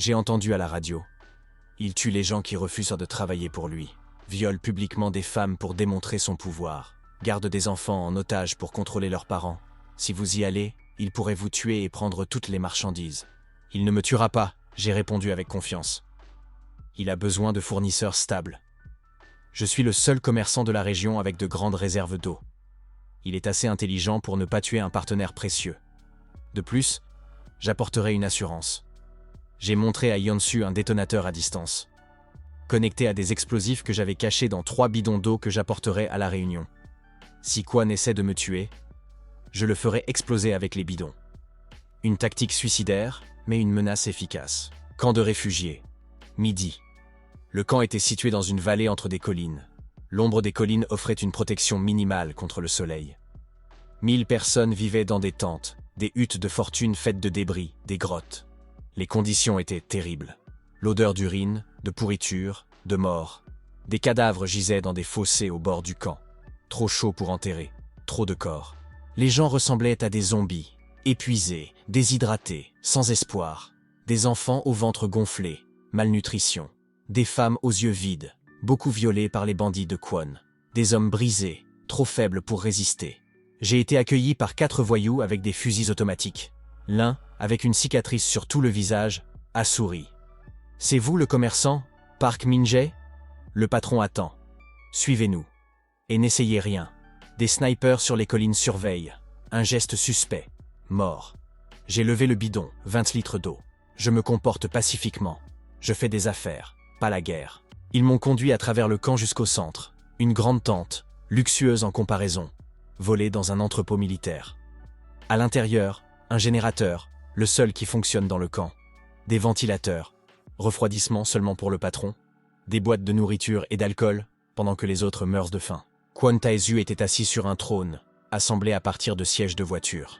J'ai entendu à la radio. Il tue les gens qui refusent de travailler pour lui. Viole publiquement des femmes pour démontrer son pouvoir. Garde des enfants en otage pour contrôler leurs parents. Si vous y allez, il pourrait vous tuer et prendre toutes les marchandises. Il ne me tuera pas, j'ai répondu avec confiance. Il a besoin de fournisseurs stables. Je suis le seul commerçant de la région avec de grandes réserves d'eau. Il est assez intelligent pour ne pas tuer un partenaire précieux. De plus, j'apporterai une assurance. J'ai montré à Yeon-su un détonateur à distance, connecté à des explosifs que j'avais cachés dans 3 bidons d'eau que j'apporterai à la réunion. Si Kwon essaie de me tuer, je le ferai exploser avec les bidons. Une tactique suicidaire, mais une menace efficace. Camp de réfugiés. Midi. Le camp était situé dans une vallée entre des collines. L'ombre des collines offrait une protection minimale contre le soleil. 1000 personnes vivaient dans des tentes, des huttes de fortune faites de débris, des grottes. Les conditions étaient terribles. L'odeur d'urine, de pourriture, de mort. Des cadavres gisaient dans des fossés au bord du camp. Trop chaud pour enterrer, trop de corps. Les gens ressemblaient à des zombies, épuisés, déshydratés, sans espoir. Des enfants au ventre gonflé, malnutrition. Des femmes aux yeux vides, beaucoup violées par les bandits de Kwon. Des hommes brisés, trop faibles pour résister. J'ai été accueilli par 4 voyous avec des fusils automatiques. L'un, avec une cicatrice sur tout le visage, a souri. « C'est vous le commerçant, Park Min-jae ?» Le patron attend. « Suivez-nous. Et n'essayez rien. Des snipers sur les collines surveillent. Un geste suspect. Mort. J'ai levé le bidon, 20 litres d'eau. Je me comporte pacifiquement. Je fais des affaires, pas la guerre. Ils m'ont conduit à travers le camp jusqu'au centre. Une grande tente, luxueuse en comparaison, volée dans un entrepôt militaire. À l'intérieur, un générateur, le seul qui fonctionne dans le camp. Des ventilateurs, refroidissement seulement pour le patron. Des boîtes de nourriture et d'alcool, pendant que les autres meurent de faim. Kwon Tae-su était assis sur un trône, assemblé à partir de sièges de voiture.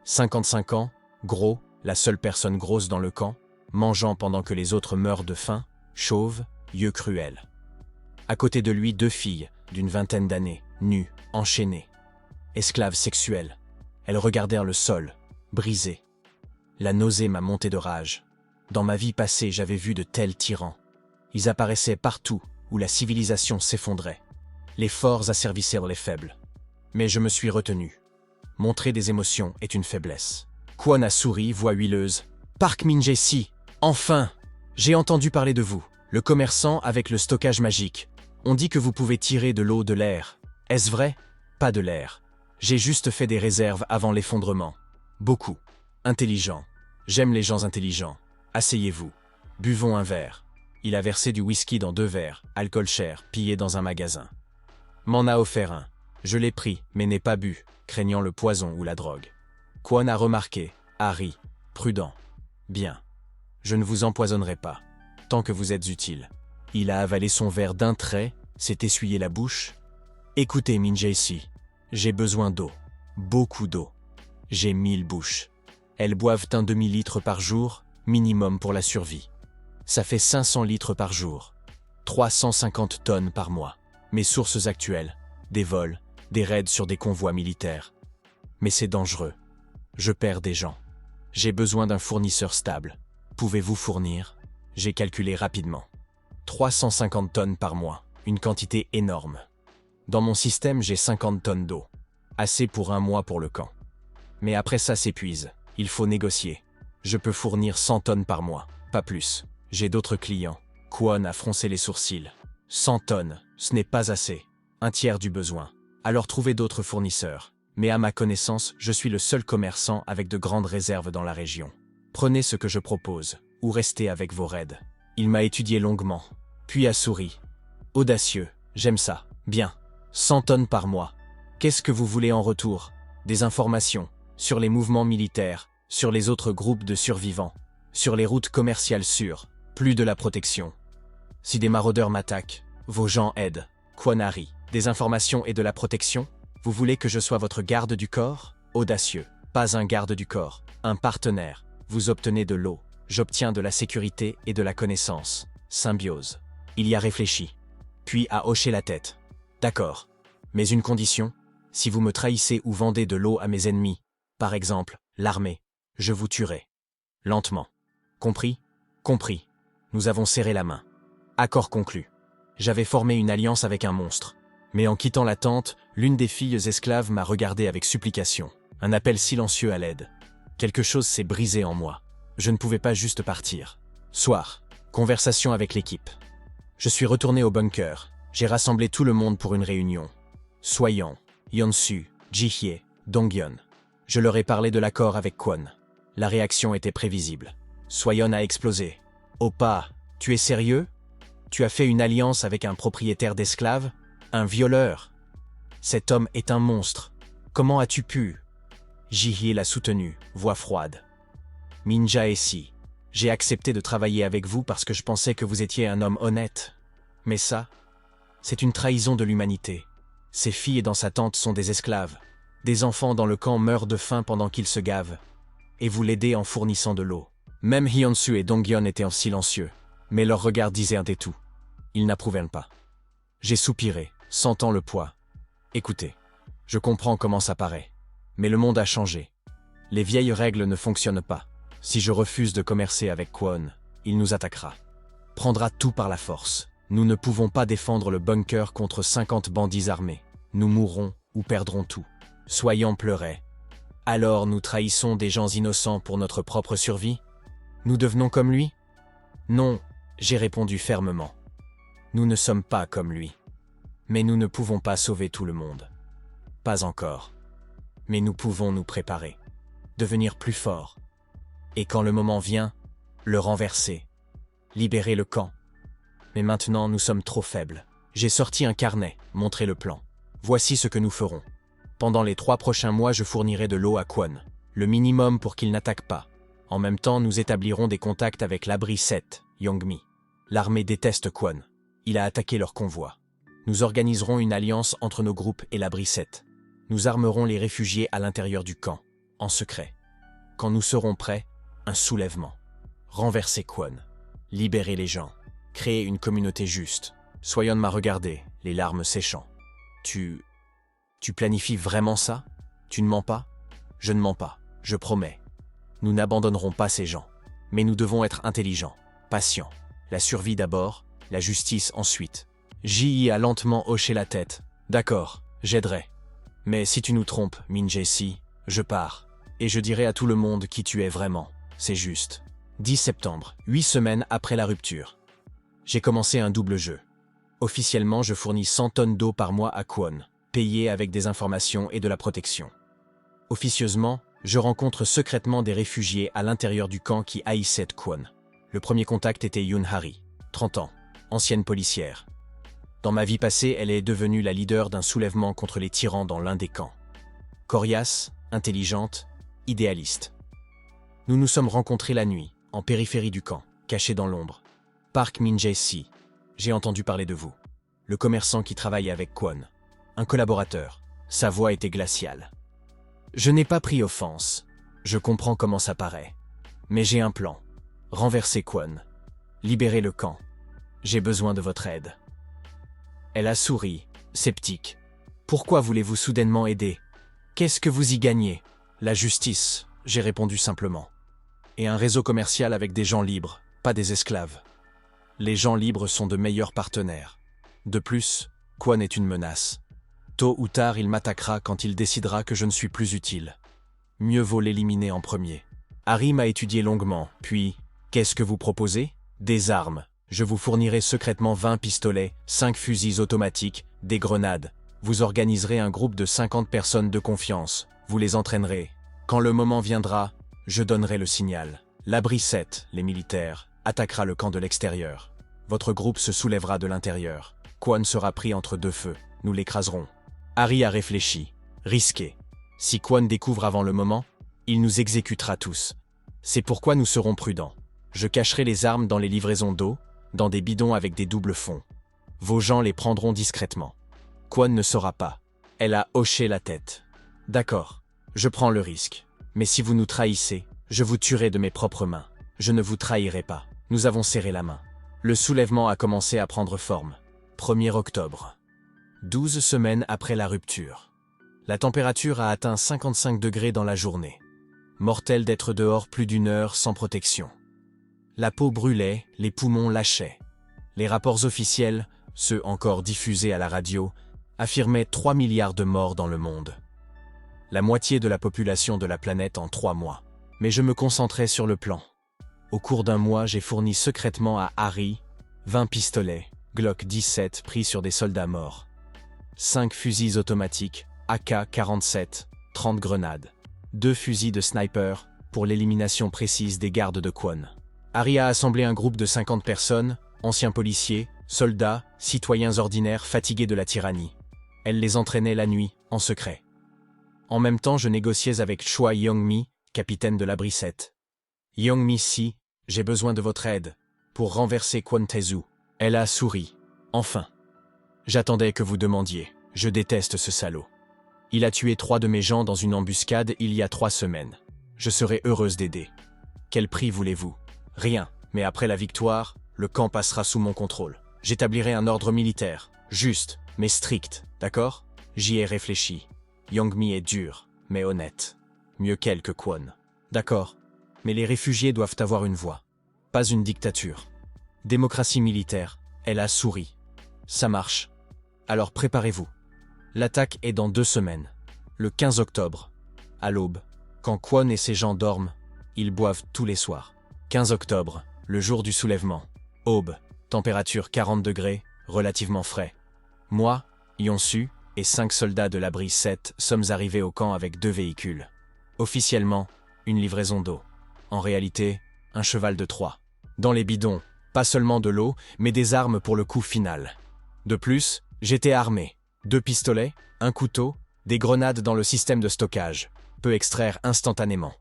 55 ans, gros, la seule personne grosse dans le camp, mangeant pendant que les autres meurent de faim, chauve, yeux cruels. À côté de lui, 2 filles, d'une vingtaine d'années, nues, enchaînées. Esclaves sexuelles. Elles regardèrent le sol, brisé. La nausée m'a monté de rage. Dans ma vie passée, j'avais vu de tels tyrans. Ils apparaissaient partout où la civilisation s'effondrait. Les forts asservissaient les faibles. Mais je me suis retenu. Montrer des émotions est une faiblesse. Kwon a souri, voix huileuse. « Park Min-jae, enfin! J'ai entendu parler de vous, le commerçant avec le stockage magique. On dit que vous pouvez tirer de l'eau de l'air. Est-ce vrai? Pas de l'air. J'ai juste fait des réserves avant l'effondrement. Beaucoup. Intelligent. J'aime les gens intelligents. Asseyez-vous. Buvons un verre. » Il a versé du whisky dans 2 verres, alcool cher, pillé dans un magasin. M'en a offert un. Je l'ai pris, mais n'ai pas bu, craignant le poison ou la drogue. Kwon a remarqué, Harry, prudent. Bien. Je ne vous empoisonnerai pas, tant que vous êtes utile. Il a avalé son verre d'un trait, s'est essuyé la bouche. Écoutez, Min Jae-si, j'ai besoin d'eau. Beaucoup d'eau. J'ai 1000 bouches. Elles boivent un demi-litre par jour, minimum pour la survie. Ça fait 500 litres par jour. 350 tonnes par mois. Mes sources actuelles, des vols, des raids sur des convois militaires. Mais c'est dangereux. Je perds des gens. J'ai besoin d'un fournisseur stable. Pouvez-vous fournir? J'ai calculé rapidement. 350 tonnes par mois, une quantité énorme. Dans mon système, j'ai 50 tonnes d'eau. Assez pour 1 mois pour le camp. Mais après ça s'épuise. Il faut négocier. Je peux fournir 100 tonnes par mois, pas plus. J'ai d'autres clients. Kwon a froncé les sourcils. 100 tonnes, ce n'est pas assez. 1/3 du besoin. Alors trouvez d'autres fournisseurs. Mais à ma connaissance, je suis le seul commerçant avec de grandes réserves dans la région. Prenez ce que je propose, ou restez avec vos raids. Il m'a étudié longuement, puis a souri. Audacieux, j'aime ça. Bien. 100 tonnes par mois. Qu'est-ce que vous voulez en retour? Des informations sur les mouvements militaires, sur les autres groupes de survivants, sur les routes commerciales sûres. Plus de la protection. Si des maraudeurs m'attaquent, vos gens aident. Kwon Hari, des informations et de la protection? Vous voulez que je sois votre garde du corps? Audacieux. Pas un garde du corps, un partenaire. Vous obtenez de l'eau. J'obtiens de la sécurité et de la connaissance. Symbiose. Il y a réfléchi. Puis a hoché la tête. D'accord. Mais une condition? Si vous me trahissez ou vendez de l'eau à mes ennemis, par exemple, l'armée, je vous tuerai. Lentement. Compris? Compris. Nous avons serré la main. Accord conclu. J'avais formé une alliance avec un monstre. Mais en quittant la tente, l'une des filles esclaves m'a regardé avec supplication. Un appel silencieux à l'aide. Quelque chose s'est brisé en moi. Je ne pouvais pas juste partir. Soir. Conversation avec l'équipe. Je suis retourné au bunker. J'ai rassemblé tout le monde pour une réunion. Soyeon, Yeonsu, Ji-hye, Donghyun. Je leur ai parlé de l'accord avec Kwon. La réaction était prévisible. Soyeon a explosé. « Oppa, tu es sérieux? Tu as fait une alliance avec un propriétaire d'esclaves? Un violeur? Cet homme est un monstre. Comment as-tu pu ?» Ji-hye l'a soutenu, voix froide. « Minja Essi, j'ai accepté de travailler avec vous parce que je pensais que vous étiez un homme honnête. Mais ça, c'est une trahison de l'humanité. Ces filles dans sa tente sont des esclaves. Des enfants dans le camp meurent de faim pendant qu'ils se gavent. Et vous l'aidez en fournissant de l'eau. » Même Hyunsu et Donghyun étaient en silencieux, mais leurs regards disaient un tout. Ils n'approuvaient pas. J'ai soupiré, sentant le poids. Écoutez, je comprends comment ça paraît, mais le monde a changé. Les vieilles règles ne fonctionnent pas. Si je refuse de commercer avec Kwon, il nous attaquera. Prendra tout par la force. Nous ne pouvons pas défendre le bunker contre 50 bandits armés. Nous mourrons ou perdrons tout. Soyeon pleurait. Alors nous trahissons des gens innocents pour notre propre survie? Nous devenons comme lui? Non, j'ai répondu fermement. Nous ne sommes pas comme lui. Mais nous ne pouvons pas sauver tout le monde. Pas encore. Mais nous pouvons nous préparer. Devenir plus forts. Et quand le moment vient, le renverser. Libérer le camp. Mais maintenant, nous sommes trop faibles. J'ai sorti un carnet, montré le plan. Voici ce que nous ferons. Pendant les 3 prochains mois, je fournirai de l'eau à Kwon. Le minimum pour qu'il n'attaque pas. En même temps, nous établirons des contacts avec l'abri 7, Yongmi. L'armée déteste Kwon. Il a attaqué leur convoi. Nous organiserons une alliance entre nos groupes et l'abri 7. Nous armerons les réfugiés à l'intérieur du camp, en secret. Quand nous serons prêts, un soulèvement. Renverser Kwon. Libérer les gens. Créer une communauté juste. Soyeon m'a regardé, les larmes séchant. Tu planifies vraiment ça? Tu ne mens pas? Je ne mens pas, je promets. Nous n'abandonnerons pas ces gens. Mais nous devons être intelligents, patients. La survie d'abord, la justice ensuite. Ji a lentement hoché la tête. D'accord, j'aiderai. Mais si tu nous trompes, Min Jae-si, je pars. Et je dirai à tout le monde qui tu es vraiment. C'est juste. 10 septembre, 8 semaines après la rupture. J'ai commencé un double jeu. Officiellement, je fournis 100 tonnes d'eau par mois à Kwon, payé avec des informations et de la protection. Officieusement, je rencontre secrètement des réfugiés à l'intérieur du camp qui haïssaient Kwon. Le premier contact était Yoon Hari, 30 ans, ancienne policière. Dans ma vie passée, elle est devenue la leader d'un soulèvement contre les tyrans dans l'un des camps. Coriace, intelligente, idéaliste. Nous nous sommes rencontrés la nuit, en périphérie du camp, cachés dans l'ombre. Park Min Jae-si, j'ai entendu parler de vous. Le commerçant qui travaille avec Kwon. Un collaborateur. Sa voix était glaciale. Je n'ai pas pris offense. Je comprends comment ça paraît. Mais j'ai un plan. Renverser Kwon. Libérer le camp. J'ai besoin de votre aide. Elle a souri, sceptique. Pourquoi voulez-vous soudainement aider? Qu'est-ce que vous y gagnez? La justice, j'ai répondu simplement. Et un réseau commercial avec des gens libres, pas des esclaves. Les gens libres sont de meilleurs partenaires. De plus, Kwon est une menace. Tôt ou tard, il m'attaquera quand il décidera que je ne suis plus utile. Mieux vaut l'éliminer en premier. Hari m'a étudié longuement, puis, qu'est-ce que vous proposez? Des armes. Je vous fournirai secrètement 20 pistolets, 5 fusils automatiques, des grenades. Vous organiserez un groupe de 50 personnes de confiance. Vous les entraînerez. Quand le moment viendra, je donnerai le signal. L'abri 7, les militaires, attaquera le camp de l'extérieur. Votre groupe se soulèvera de l'intérieur. Kwon sera pris entre deux feux. Nous l'écraserons. Hari a réfléchi. Risqué. Si Kwon découvre avant le moment, il nous exécutera tous. C'est pourquoi nous serons prudents. Je cacherai les armes dans les livraisons d'eau, dans des bidons avec des doubles fonds. Vos gens les prendront discrètement. Kwon ne saura pas. Elle a hoché la tête. D'accord, je prends le risque. Mais si vous nous trahissez, je vous tuerai de mes propres mains. Je ne vous trahirai pas. Nous avons serré la main. Le soulèvement a commencé à prendre forme. 1er octobre. 12 semaines après la rupture. La température a atteint 55 degrés dans la journée. Mortel d'être dehors plus d'1 heure sans protection. La peau brûlait, les poumons lâchaient. Les rapports officiels, ceux encore diffusés à la radio, affirmaient 3 milliards de morts dans le monde. La moitié de la population de la planète en 3 mois. Mais je me concentrais sur le plan. Au cours d'1 mois, j'ai fourni secrètement à Harry 20 pistolets, Glock 17 pris sur des soldats morts. 5 fusils automatiques, AK-47, 30 grenades. 2 fusils de sniper pour l'élimination précise des gardes de Kwon. Harry a assemblé un groupe de 50 personnes, anciens policiers, soldats, citoyens ordinaires fatigués de la tyrannie. Elle les entraînait la nuit, en secret. En même temps, je négociais avec Choi Young-mi, capitaine de l'abri 7. Young-mi, si, j'ai besoin de votre aide, pour renverser Kwon Tae-soo. Elle a souri. Enfin. J'attendais que vous demandiez. Je déteste ce salaud. Il a tué 3 de mes gens dans une embuscade il y a 3 semaines. Je serai heureuse d'aider. Quel prix voulez-vous? Rien, mais après la victoire, le camp passera sous mon contrôle. J'établirai un ordre militaire, juste, mais strict, d'accord? J'y ai réfléchi. Young-mi est dur, mais honnête. Mieux qu'elle que Kwon. D'accord, mais les réfugiés doivent avoir une voix. Pas une dictature. Démocratie militaire, elle a souri. Ça marche. Alors préparez-vous. L'attaque est dans 2 semaines. Le 15 octobre, à l'aube. Quand Kwon et ses gens dorment, ils boivent tous les soirs. 15 octobre, le jour du soulèvement. Aube, température 40 degrés, relativement frais. Moi, Yonsu, et 5 soldats de l'abri 7 sommes arrivés au camp avec 2 véhicules. Officiellement, une livraison d'eau. En réalité, un cheval de Troie. Dans les bidons, pas seulement de l'eau, mais des armes pour le coup final. De plus, j'étais armé. 2 pistolets, un couteau, des grenades dans le système de stockage. Peut extraire instantanément.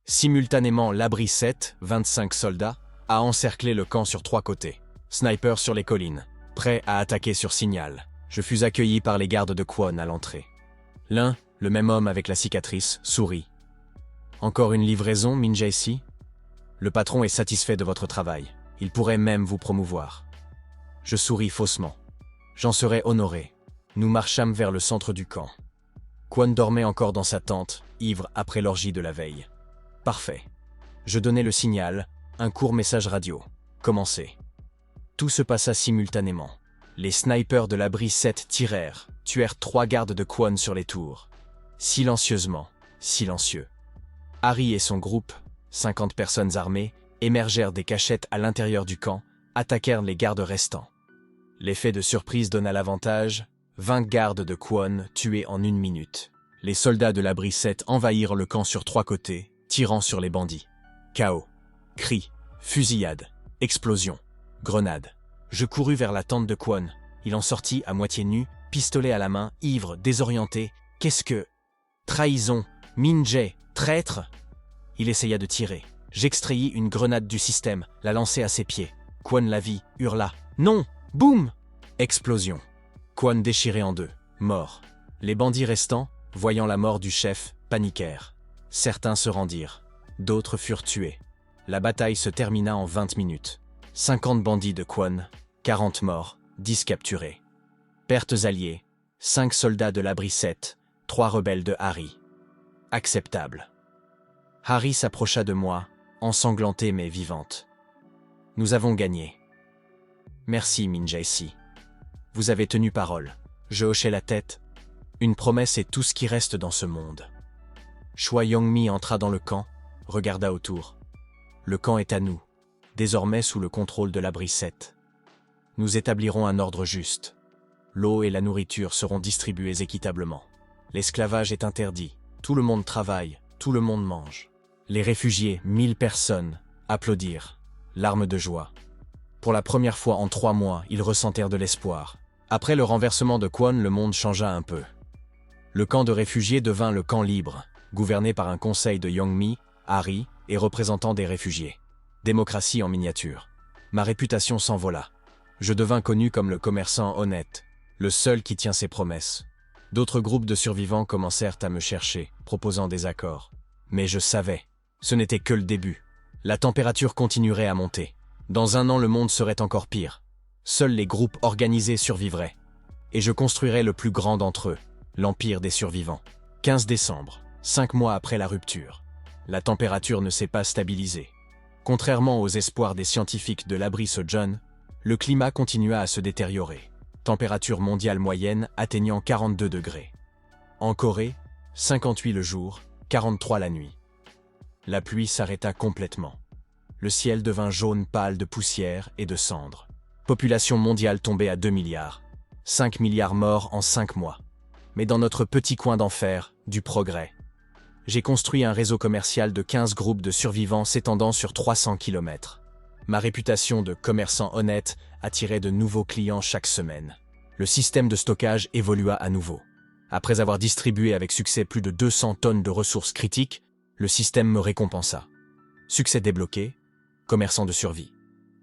Simultanément, l'abri 7, 25 soldats, a encerclé le camp sur 3 côtés. Sniper sur les collines, prêt à attaquer sur signal. Je fus accueilli par les gardes de Kwon à l'entrée. L'un, le même homme avec la cicatrice, sourit. Encore une livraison, Min Jae-si? Le patron est satisfait de votre travail. Il pourrait même vous promouvoir. Je souris faussement. J'en serais honoré. Nous marchâmes vers le centre du camp. Kwon dormait encore dans sa tente, ivre après l'orgie de la veille. Parfait. Je donnai le signal, un court message radio. Commencez. Tout se passa simultanément. Les snipers de l'abri 7 tirèrent, tuèrent 3 gardes de Kwon sur les tours. Silencieusement, silencieux. Harry et son groupe, 50 personnes armées, émergèrent des cachettes à l'intérieur du camp, attaquèrent les gardes restants. L'effet de surprise donna l'avantage, 20 gardes de Kwon tués en 1 minute. Les soldats de l'abri 7 envahirent le camp sur 3 côtés, tirant sur les bandits. Chaos, cris, fusillades, explosions, grenades. Je courus vers la tente de Kwon. Il en sortit à moitié nu, pistolet à la main, ivre, désorienté. Qu'est-ce que... Trahison, Min Jae, traître. Il essaya de tirer. J'extraillis une grenade du système, la lançai à ses pieds. Kwon la vit, hurla. Non! Boum! Explosion. Kwon déchiré en 2, mort. Les bandits restants, voyant la mort du chef, paniquèrent. Certains se rendirent. D'autres furent tués. La bataille se termina en 20 minutes. 50 bandits de Kwon, 40 morts, 10 capturés. Pertes alliées, 5 soldats de l'abri 7, 3 rebelles de Harry. Acceptable. Harry s'approcha de moi, ensanglantée mais vivante. Nous avons gagné. Merci, Min Jae-si. Vous avez tenu parole. Je hochai la tête. Une promesse est tout ce qui reste dans ce monde. Choi Young-mi entra dans le camp, regarda autour. Le camp est à nous, désormais sous le contrôle de l'abri 7. Nous établirons un ordre juste. L'eau et la nourriture seront distribuées équitablement. L'esclavage est interdit. Tout le monde travaille, tout le monde mange. Les réfugiés, 1000 personnes, applaudirent, larmes de joie. Pour la première fois en 3 mois, ils ressentèrent de l'espoir. Après le renversement de Kwon, le monde changea un peu. Le camp de réfugiés devint le camp libre, gouverné par un conseil de Young-mi, Harry et représentants des réfugiés. Démocratie en miniature. Ma réputation s'envola. Je devins connu comme le commerçant honnête, le seul qui tient ses promesses. D'autres groupes de survivants commencèrent à me chercher, proposant des accords. Mais je savais, ce n'était que le début. La température continuerait à monter. Dans 1 an, le monde serait encore pire. Seuls les groupes organisés survivraient. Et je construirais le plus grand d'entre eux, l'Empire des survivants. 15 décembre, 5 mois après la rupture. La température ne s'est pas stabilisée. Contrairement aux espoirs des scientifiques de l'abri Sojourn, le climat continua à se détériorer. Température mondiale moyenne atteignant 42 degrés. En Corée, 58 le jour, 43 la nuit. La pluie s'arrêta complètement. Le ciel devint jaune pâle de poussière et de cendres. Population mondiale tombée à 2 milliards. 5 milliards morts en 5 mois. Mais dans notre petit coin d'enfer, du progrès. J'ai construit un réseau commercial de 15 groupes de survivants s'étendant sur 300 km. Ma réputation de commerçant honnête attirait de nouveaux clients chaque semaine. Le système de stockage évolua à nouveau. Après avoir distribué avec succès plus de 200 tonnes de ressources critiques, le système me récompensa. Succès débloqué, commerçant de survie.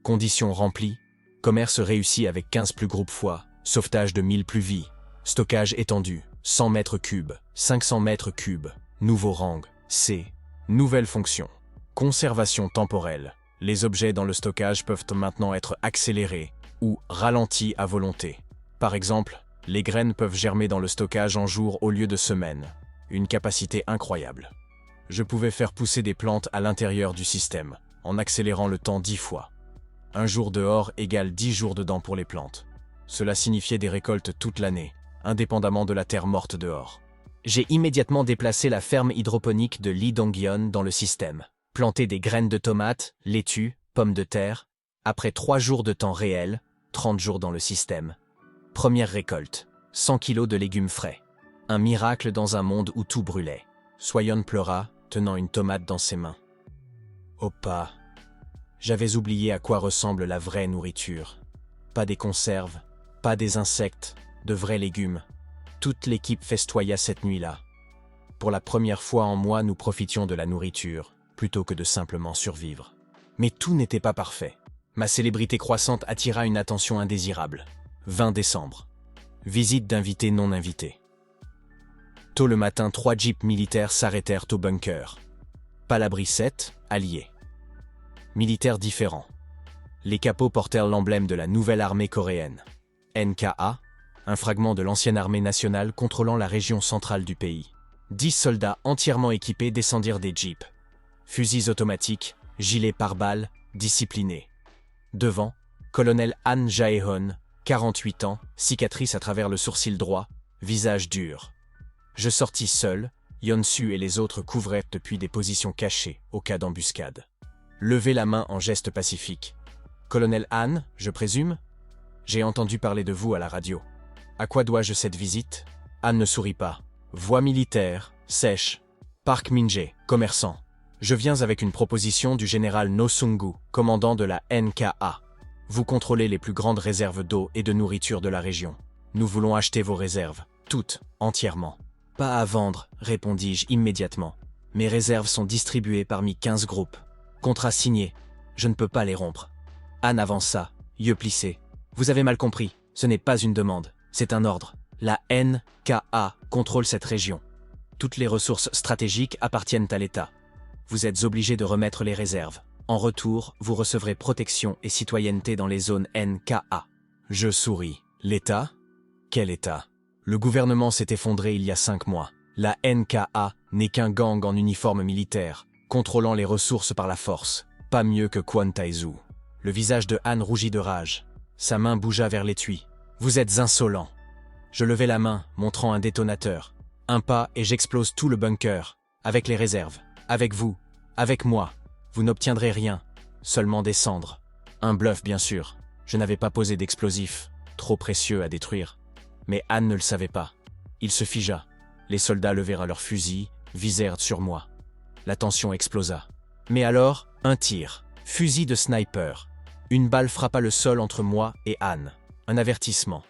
Conditions remplies, commerce réussi avec 15 plus groupes fois, sauvetage de 1000 plus vies, stockage étendu, 100 mètres cubes, 500 mètres cubes, nouveau rang, C, nouvelle fonction, conservation temporelle. Les objets dans le stockage peuvent maintenant être accélérés ou ralentis à volonté. Par exemple, les graines peuvent germer dans le stockage en jours au lieu de semaines. Une capacité incroyable. Je pouvais faire pousser des plantes à l'intérieur du système, en accélérant le temps 10 fois. Un jour dehors égale 10 jours dedans pour les plantes. Cela signifiait des récoltes toute l'année, indépendamment de la terre morte dehors. J'ai immédiatement déplacé la ferme hydroponique de Lee Dong-yeon dans le système. Planter des graines de tomates, laitue, pommes de terre. Après 3 jours de temps réel, 30 jours dans le système. Première récolte, 100 kilos de légumes frais. Un miracle dans un monde où tout brûlait. Soyeon pleura, tenant une tomate dans ses mains. Oh pas, j'avais oublié à quoi ressemble la vraie nourriture. Pas des conserves, pas des insectes, de vrais légumes. Toute l'équipe festoya cette nuit-là. Pour la première fois en moi, nous profitions de la nourriture, plutôt que de simplement survivre. Mais tout n'était pas parfait. Ma célébrité croissante attira une attention indésirable. 20 décembre. Visite d'invités non invités. Tôt le matin, 3 jeeps militaires s'arrêtèrent au bunker. Palabri 7, alliés. Militaires différents. Les capots portèrent l'emblème de la nouvelle armée coréenne. NKA, un fragment de l'ancienne armée nationale contrôlant la région centrale du pays. 10 soldats entièrement équipés descendirent des jeeps. Fusils automatiques, gilets pare-balles, disciplinés. Devant, colonel Han Jae-hon, 48 ans, cicatrice à travers le sourcil droit, visage dur. Je sortis seul, Yeon-su et les autres couvraient depuis des positions cachées, au cas d'embuscade. Levez la main en geste pacifique. Colonel Han, je présume? J'ai entendu parler de vous à la radio. À quoi dois-je cette visite? Han ne sourit pas. Voix militaire, sèche. Park Min-jae, commerçant. Je viens avec une proposition du général No Sung-gu, commandant de la NKA. Vous contrôlez les plus grandes réserves d'eau et de nourriture de la région. Nous voulons acheter vos réserves, toutes, entièrement. Pas à vendre, répondis-je immédiatement. Mes réserves sont distribuées parmi 15 groupes. Contrat signé. Je ne peux pas les rompre. Han avança, yeux plissés. Vous avez mal compris, ce n'est pas une demande, c'est un ordre. La NKA contrôle cette région. Toutes les ressources stratégiques appartiennent à l'État. Vous êtes obligé de remettre les réserves. En retour, vous recevrez protection et citoyenneté dans les zones NKA. Je souris. L'État? Quel État? Le gouvernement s'est effondré il y a 5 mois. La NKA n'est qu'un gang en uniforme militaire, contrôlant les ressources par la force. Pas mieux que Kwon Tae-soo. Le visage de Han rougit de rage. Sa main bougea vers l'étui. Vous êtes insolent. Je levai la main, montrant un détonateur. Un pas et j'explose tout le bunker. Avec les réserves. Avec vous. Avec moi. Vous n'obtiendrez rien. Seulement des cendres. Un bluff, bien sûr. Je n'avais pas posé d'explosifs. Trop précieux à détruire. Mais Han ne le savait pas. Il se figea. Les soldats levèrent leurs fusils, visèrent sur moi. La tension explosa. Mais alors, un tir. Fusil de sniper. Une balle frappa le sol entre moi et Han. Un avertissement.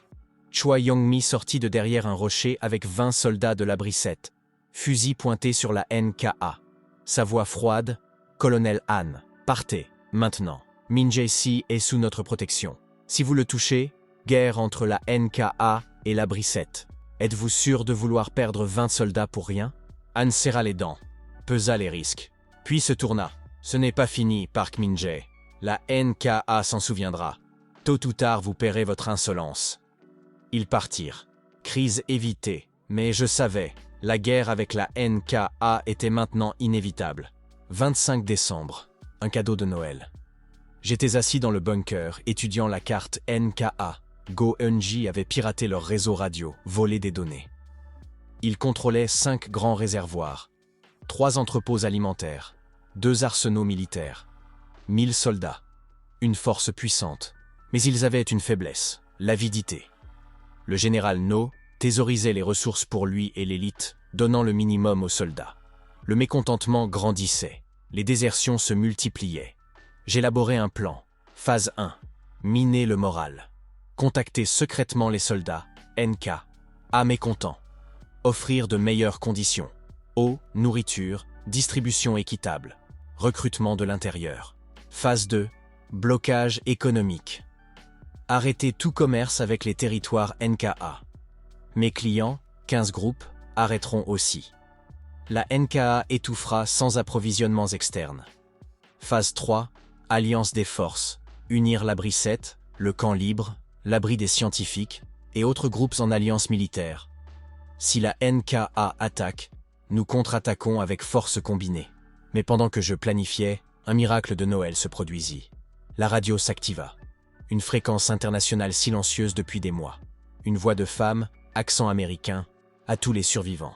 Choi Yong-mi sortit de derrière un rocher avec 20 soldats de l'abri 7. Fusil pointé sur la NKA. Sa voix froide. Colonel Han, partez. Maintenant, Minjay est sous notre protection. Si vous le touchez, guerre entre la NKA et la Brissette. Êtes-vous sûr de vouloir perdre 20 soldats pour rien? Han serra les dents, pesa les risques, puis se tourna. Ce n'est pas fini, Park Min-jae. La NKA s'en souviendra. Tôt ou tard, vous paierez votre insolence. Ils partirent. Crise évitée. Mais je savais, la guerre avec la NKA était maintenant inévitable. 25 décembre, un cadeau de Noël. J'étais assis dans le bunker, étudiant la carte NKA. Go Eun-ji avait piraté leur réseau radio, volé des données. Il contrôlait 5 grands réservoirs, 3 entrepôts alimentaires, 2 arsenaux militaires, 1000 soldats, une force puissante. Mais ils avaient une faiblesse, l'avidité. Le général No thésaurisait les ressources pour lui et l'élite, donnant le minimum aux soldats. Le mécontentement grandissait, les désertions se multipliaient. J'élaborais un plan. Phase 1. Miner le moral. Contacter secrètement les soldats, NK, à mécontents. Offrir de meilleures conditions. Eau, nourriture, distribution équitable. Recrutement de l'intérieur. Phase 2. Blocage économique. Arrêter tout commerce avec les territoires NKA. Mes clients, 15 groupes, arrêteront aussi. La NKA étouffera sans approvisionnements externes. Phase 3. Alliance des forces. Unir la Brissette, le camp libre, l'abri des scientifiques et autres groupes en alliance militaire. Si la NKA attaque, nous contre-attaquons avec force combinée. Mais pendant que je planifiais, un miracle de Noël se produisit. La radio s'activa. Une fréquence internationale silencieuse depuis des mois. Une voix de femme, accent américain, à tous les survivants.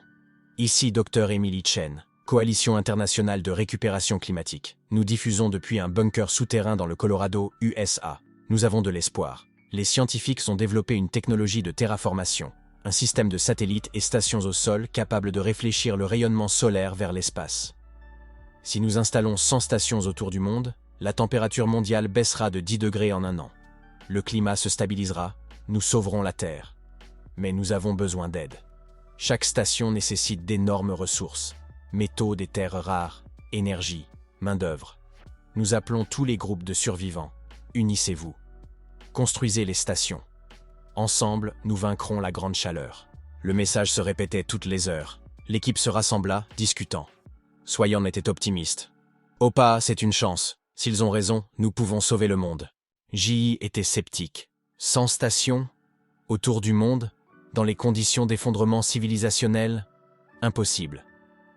Ici Dr Emily Chen, Coalition internationale de récupération climatique. Nous diffusons depuis un bunker souterrain dans le Colorado, USA. Nous avons de l'espoir. Les scientifiques ont développé une technologie de terraformation, un système de satellites et stations au sol capable de réfléchir le rayonnement solaire vers l'espace. Si nous installons 100 stations autour du monde, la température mondiale baissera de 10 degrés en un an. Le climat se stabilisera, nous sauverons la Terre. Mais nous avons besoin d'aide. Chaque station nécessite d'énormes ressources, métaux des terres rares, énergie, main-d'œuvre. Nous appelons tous les groupes de survivants. Unissez-vous. Construisez les stations. Ensemble, nous vaincrons la grande chaleur. Le message se répétait toutes les heures. L'équipe se rassembla, discutant. Soyon était optimiste. Opa, c'est une chance. S'ils ont raison, nous pouvons sauver le monde. Ji était sceptique. 100 stations, autour du monde, dans les conditions d'effondrement civilisationnel, impossible.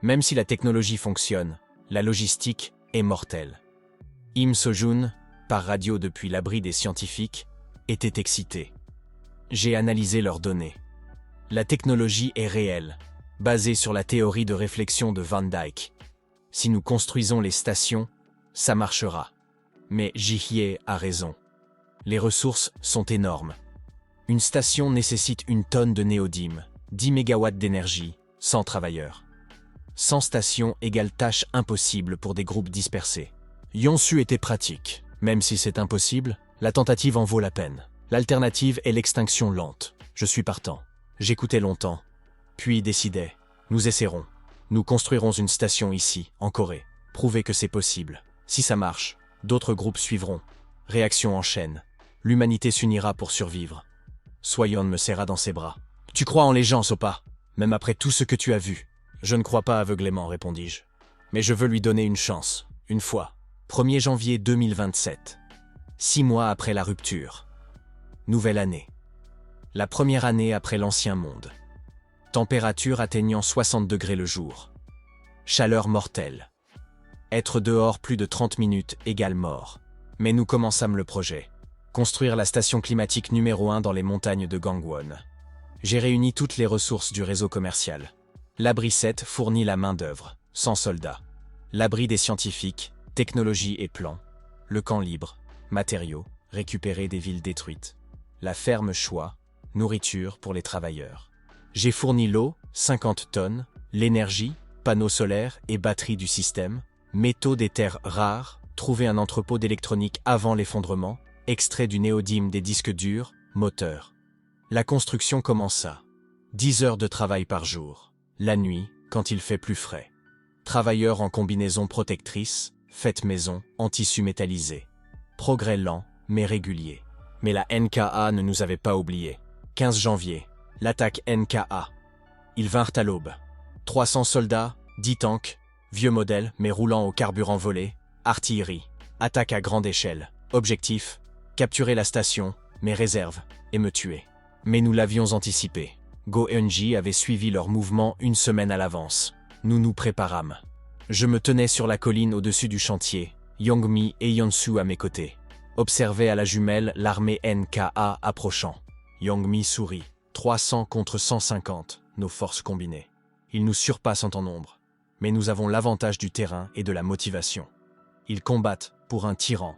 Même si la technologie fonctionne, la logistique est mortelle. Im Sojun, par radio depuis l'abri des scientifiques, était excité. J'ai analysé leurs données. La technologie est réelle, basée sur la théorie de réflexion de Van Dyke. Si nous construisons les stations, ça marchera. Mais Ji-hye a raison. Les ressources sont énormes. Une station nécessite 1 tonne de néodyme, 10 mégawatts d'énergie, 100 travailleurs. 100 stations égale tâche impossible pour des groupes dispersés. Yonsu était pratique. Même si c'est impossible, la tentative en vaut la peine. L'alternative est l'extinction lente. Je suis partant. J'écoutais longtemps, puis décidai. Nous essaierons. Nous construirons une station ici, en Corée. Prouver que c'est possible. Si ça marche, d'autres groupes suivront. Réaction en chaîne. L'humanité s'unira pour survivre. Soyon me serra dans ses bras. Tu crois en les gens, Sopa, même après tout ce que tu as vu. Je ne crois pas aveuglément, répondis-je. Mais je veux lui donner une chance, une fois. 1er janvier 2027. 6 mois après la rupture. Nouvelle année. La première année après l'ancien monde. Température atteignant 60 degrés le jour. Chaleur mortelle. Être dehors plus de 30 minutes égale mort. Mais nous commençâmes le projet. Construire la station climatique numéro 1 dans les montagnes de Gangwon. J'ai réuni toutes les ressources du réseau commercial. L'abri 7 fournit la main-d'œuvre, 100 soldats. L'abri des scientifiques, technologie et plans. Le camp libre, matériaux, récupérer des villes détruites. La ferme choix, nourriture pour les travailleurs. J'ai fourni l'eau, 50 tonnes, l'énergie, panneaux solaires et batteries du système, métaux des terres rares, trouver un entrepôt d'électronique avant l'effondrement, extrait du néodyme des disques durs, moteur. La construction commença. 10 heures de travail par jour. La nuit, quand il fait plus frais. Travailleurs en combinaison protectrice, faites maison, en tissu métallisé. Progrès lent, mais régulier. Mais la NKA ne nous avait pas oubliés. 15 janvier, l'attaque NKA. Ils vinrent à l'aube. 300 soldats, 10 tanks, vieux modèles mais roulant au carburant volé, artillerie, attaque à grande échelle. Objectif, capturer la station, mes réserves, et me tuer. Mais nous l'avions anticipé. Go-Eunji avait suivi leur mouvement une semaine à l'avance. Nous nous préparâmes. Je me tenais sur la colline au-dessus du chantier, Yongmi et Yeonsu à mes côtés. Observais à la jumelle l'armée NKA approchant. Yongmi sourit. 300 contre 150, nos forces combinées. Ils nous surpassent en temps nombre. Mais nous avons l'avantage du terrain et de la motivation. Ils combattent pour un tyran.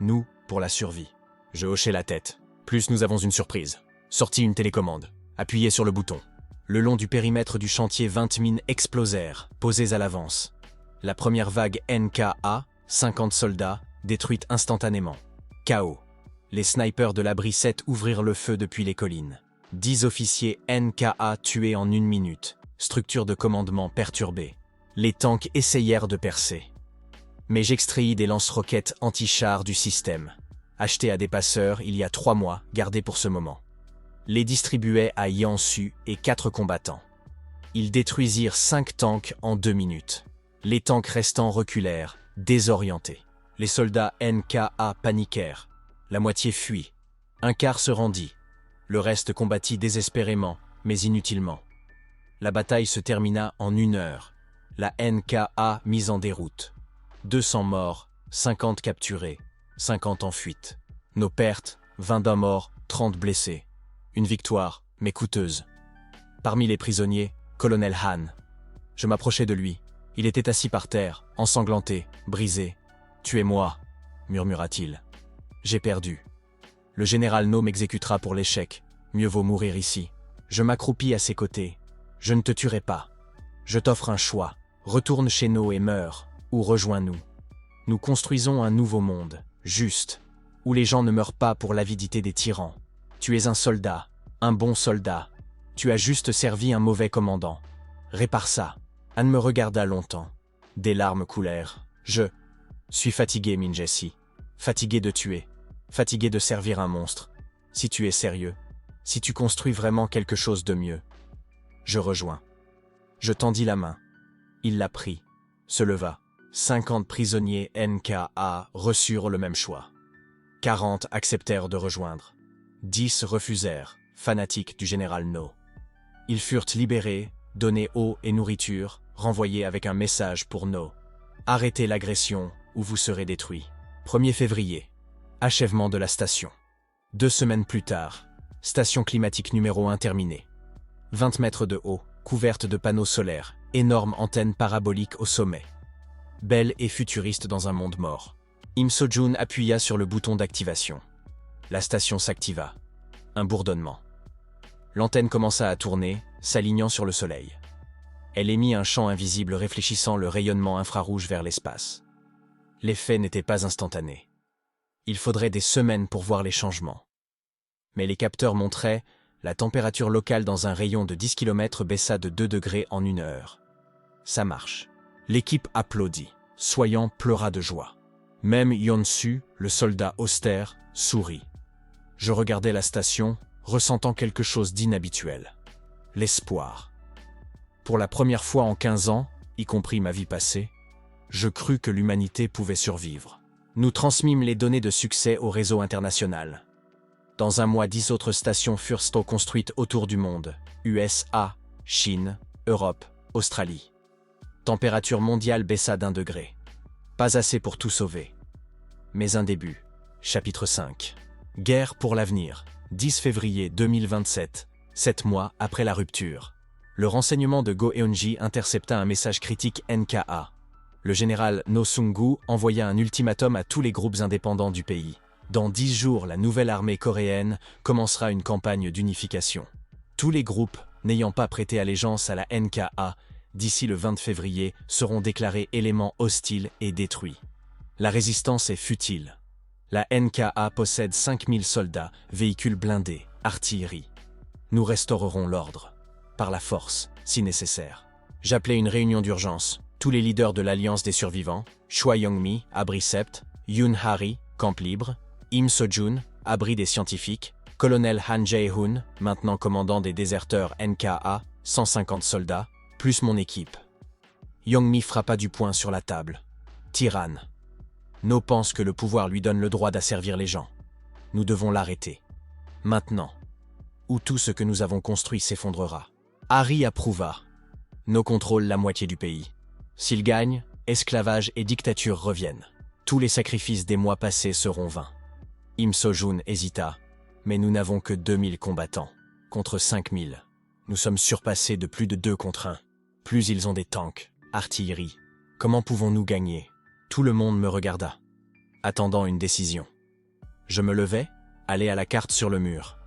Nous, pour la survie. Je hochai la tête. Plus nous avons une surprise. Sortis une télécommande. Appuyez sur le bouton. Le long du périmètre du chantier, 20 mines explosèrent, posées à l'avance. La première vague NKA, 50 soldats, détruite instantanément. Chaos. Les snipers de l'abri 7 ouvrirent le feu depuis les collines. 10 officiers NKA tués en 1 minute. Structure de commandement perturbée. Les tanks essayèrent de percer. Mais j'extraïs des lance-roquettes anti-chars du système. Achetés à des passeurs il y a 3 mois, gardés pour ce moment. Les distribuaient à Yeonsu et 4 combattants. Ils détruisirent 5 tanks en 2 minutes. Les tanks restants reculèrent, désorientés. Les soldats NKA paniquèrent. La moitié fuit. Un quart se rendit. Le reste combattit désespérément, mais inutilement. La bataille se termina en 1 heure. La NKA mise en déroute. 200 morts, 50 capturés, 50 en fuite. Nos pertes, 22 morts, 30 blessés. Une victoire, mais coûteuse. Parmi les prisonniers, colonel Han. Je m'approchai de lui. Il était assis par terre, ensanglanté, brisé. « Tuez-moi » murmura-t-il. J'ai perdu. Le général No m'exécutera pour l'échec. Mieux vaut mourir ici. Je m'accroupis à ses côtés. Je ne te tuerai pas. Je t'offre un choix. Retourne chez No et meurs, ou rejoins-nous. Nous construisons un nouveau monde, juste, où les gens ne meurent pas pour l'avidité des tyrans. Tu es un soldat, un bon soldat. Tu as juste servi un mauvais commandant. Répare ça. Anne me regarda longtemps. Des larmes coulèrent. Je suis fatigué, Minjessi. Fatigué de tuer. Fatigué de servir un monstre. Si tu es sérieux, si tu construis vraiment quelque chose de mieux. Je rejoins. Je tendis la main. Il la prit, se leva. 50 prisonniers NKA reçurent le même choix. 40 acceptèrent de rejoindre. 10 refusèrent, fanatiques du général No. Ils furent libérés, donnés eau et nourriture, renvoyés avec un message pour No. Arrêtez l'agression ou vous serez détruits. 1er février. Achèvement de la station. 2 semaines plus tard. Station climatique numéro 1 terminée. 20 mètres de haut, couverte de panneaux solaires, énorme antenne parabolique au sommet. Belle et futuriste dans un monde mort. Im So-jun appuya sur le bouton d'activation. La station s'activa. Un bourdonnement. L'antenne commença à tourner, s'alignant sur le soleil. Elle émit un champ invisible réfléchissant le rayonnement infrarouge vers l'espace. L'effet n'était pas instantané. Il faudrait des semaines pour voir les changements. Mais les capteurs montraient, la température locale dans un rayon de 10 km baissa de 2 degrés en 1 heure. Ça marche. L'équipe applaudit. Soyant pleura de joie. Même Yeonsu, le soldat austère, sourit. Je regardais la station, ressentant quelque chose d'inhabituel. L'espoir. Pour la première fois en 15 ans, y compris ma vie passée, je crus que l'humanité pouvait survivre. Nous transmîmes les données de succès au réseau international. Dans un mois, 10 autres stations furent construites autour du monde. USA, Chine, Europe, Australie. Température mondiale baissa d'1 degré. Pas assez pour tout sauver. Mais un début. Chapitre 5. Guerre pour l'avenir. 10 février 2027, 7 mois après la rupture. Le renseignement de Go-Eunji intercepta un message critique NKA. Le général No Sung-gu envoya un ultimatum à tous les groupes indépendants du pays. Dans 10 jours, la nouvelle armée coréenne commencera une campagne d'unification. Tous les groupes, n'ayant pas prêté allégeance à la NKA, d'ici le 20 février, seront déclarés éléments hostiles et détruits. La résistance est futile. La NKA possède 5000 soldats, véhicules blindés, artillerie. Nous restaurerons l'ordre. Par la force, si nécessaire. J'appelai une réunion d'urgence. tous les leaders de l'Alliance des survivants, Choi Young-mi, abri Sept, Yoon Hari, camp libre, Im So-jun, abri des scientifiques, colonel Han Jae-hoon, maintenant commandant des déserteurs NKA, 150 soldats, plus mon équipe. Young-mi frappa du poing sur la table. Tyranne. No pense que le pouvoir lui donne le droit d'asservir les gens. Nous devons l'arrêter. Maintenant. Ou tout ce que nous avons construit s'effondrera. Hari approuva. No contrôle la moitié du pays. S'il gagne, esclavage et dictature reviennent. Tous les sacrifices des mois passés seront vains. Im So-jun hésita. Mais nous n'avons que 2000 combattants, contre 5000. Nous sommes surpassés de plus de 2 contre 1. Plus ils ont des tanks, artillerie. Comment pouvons-nous gagner? Tout le monde me regarda, attendant une décision. Je me levai, allai à la carte sur le mur.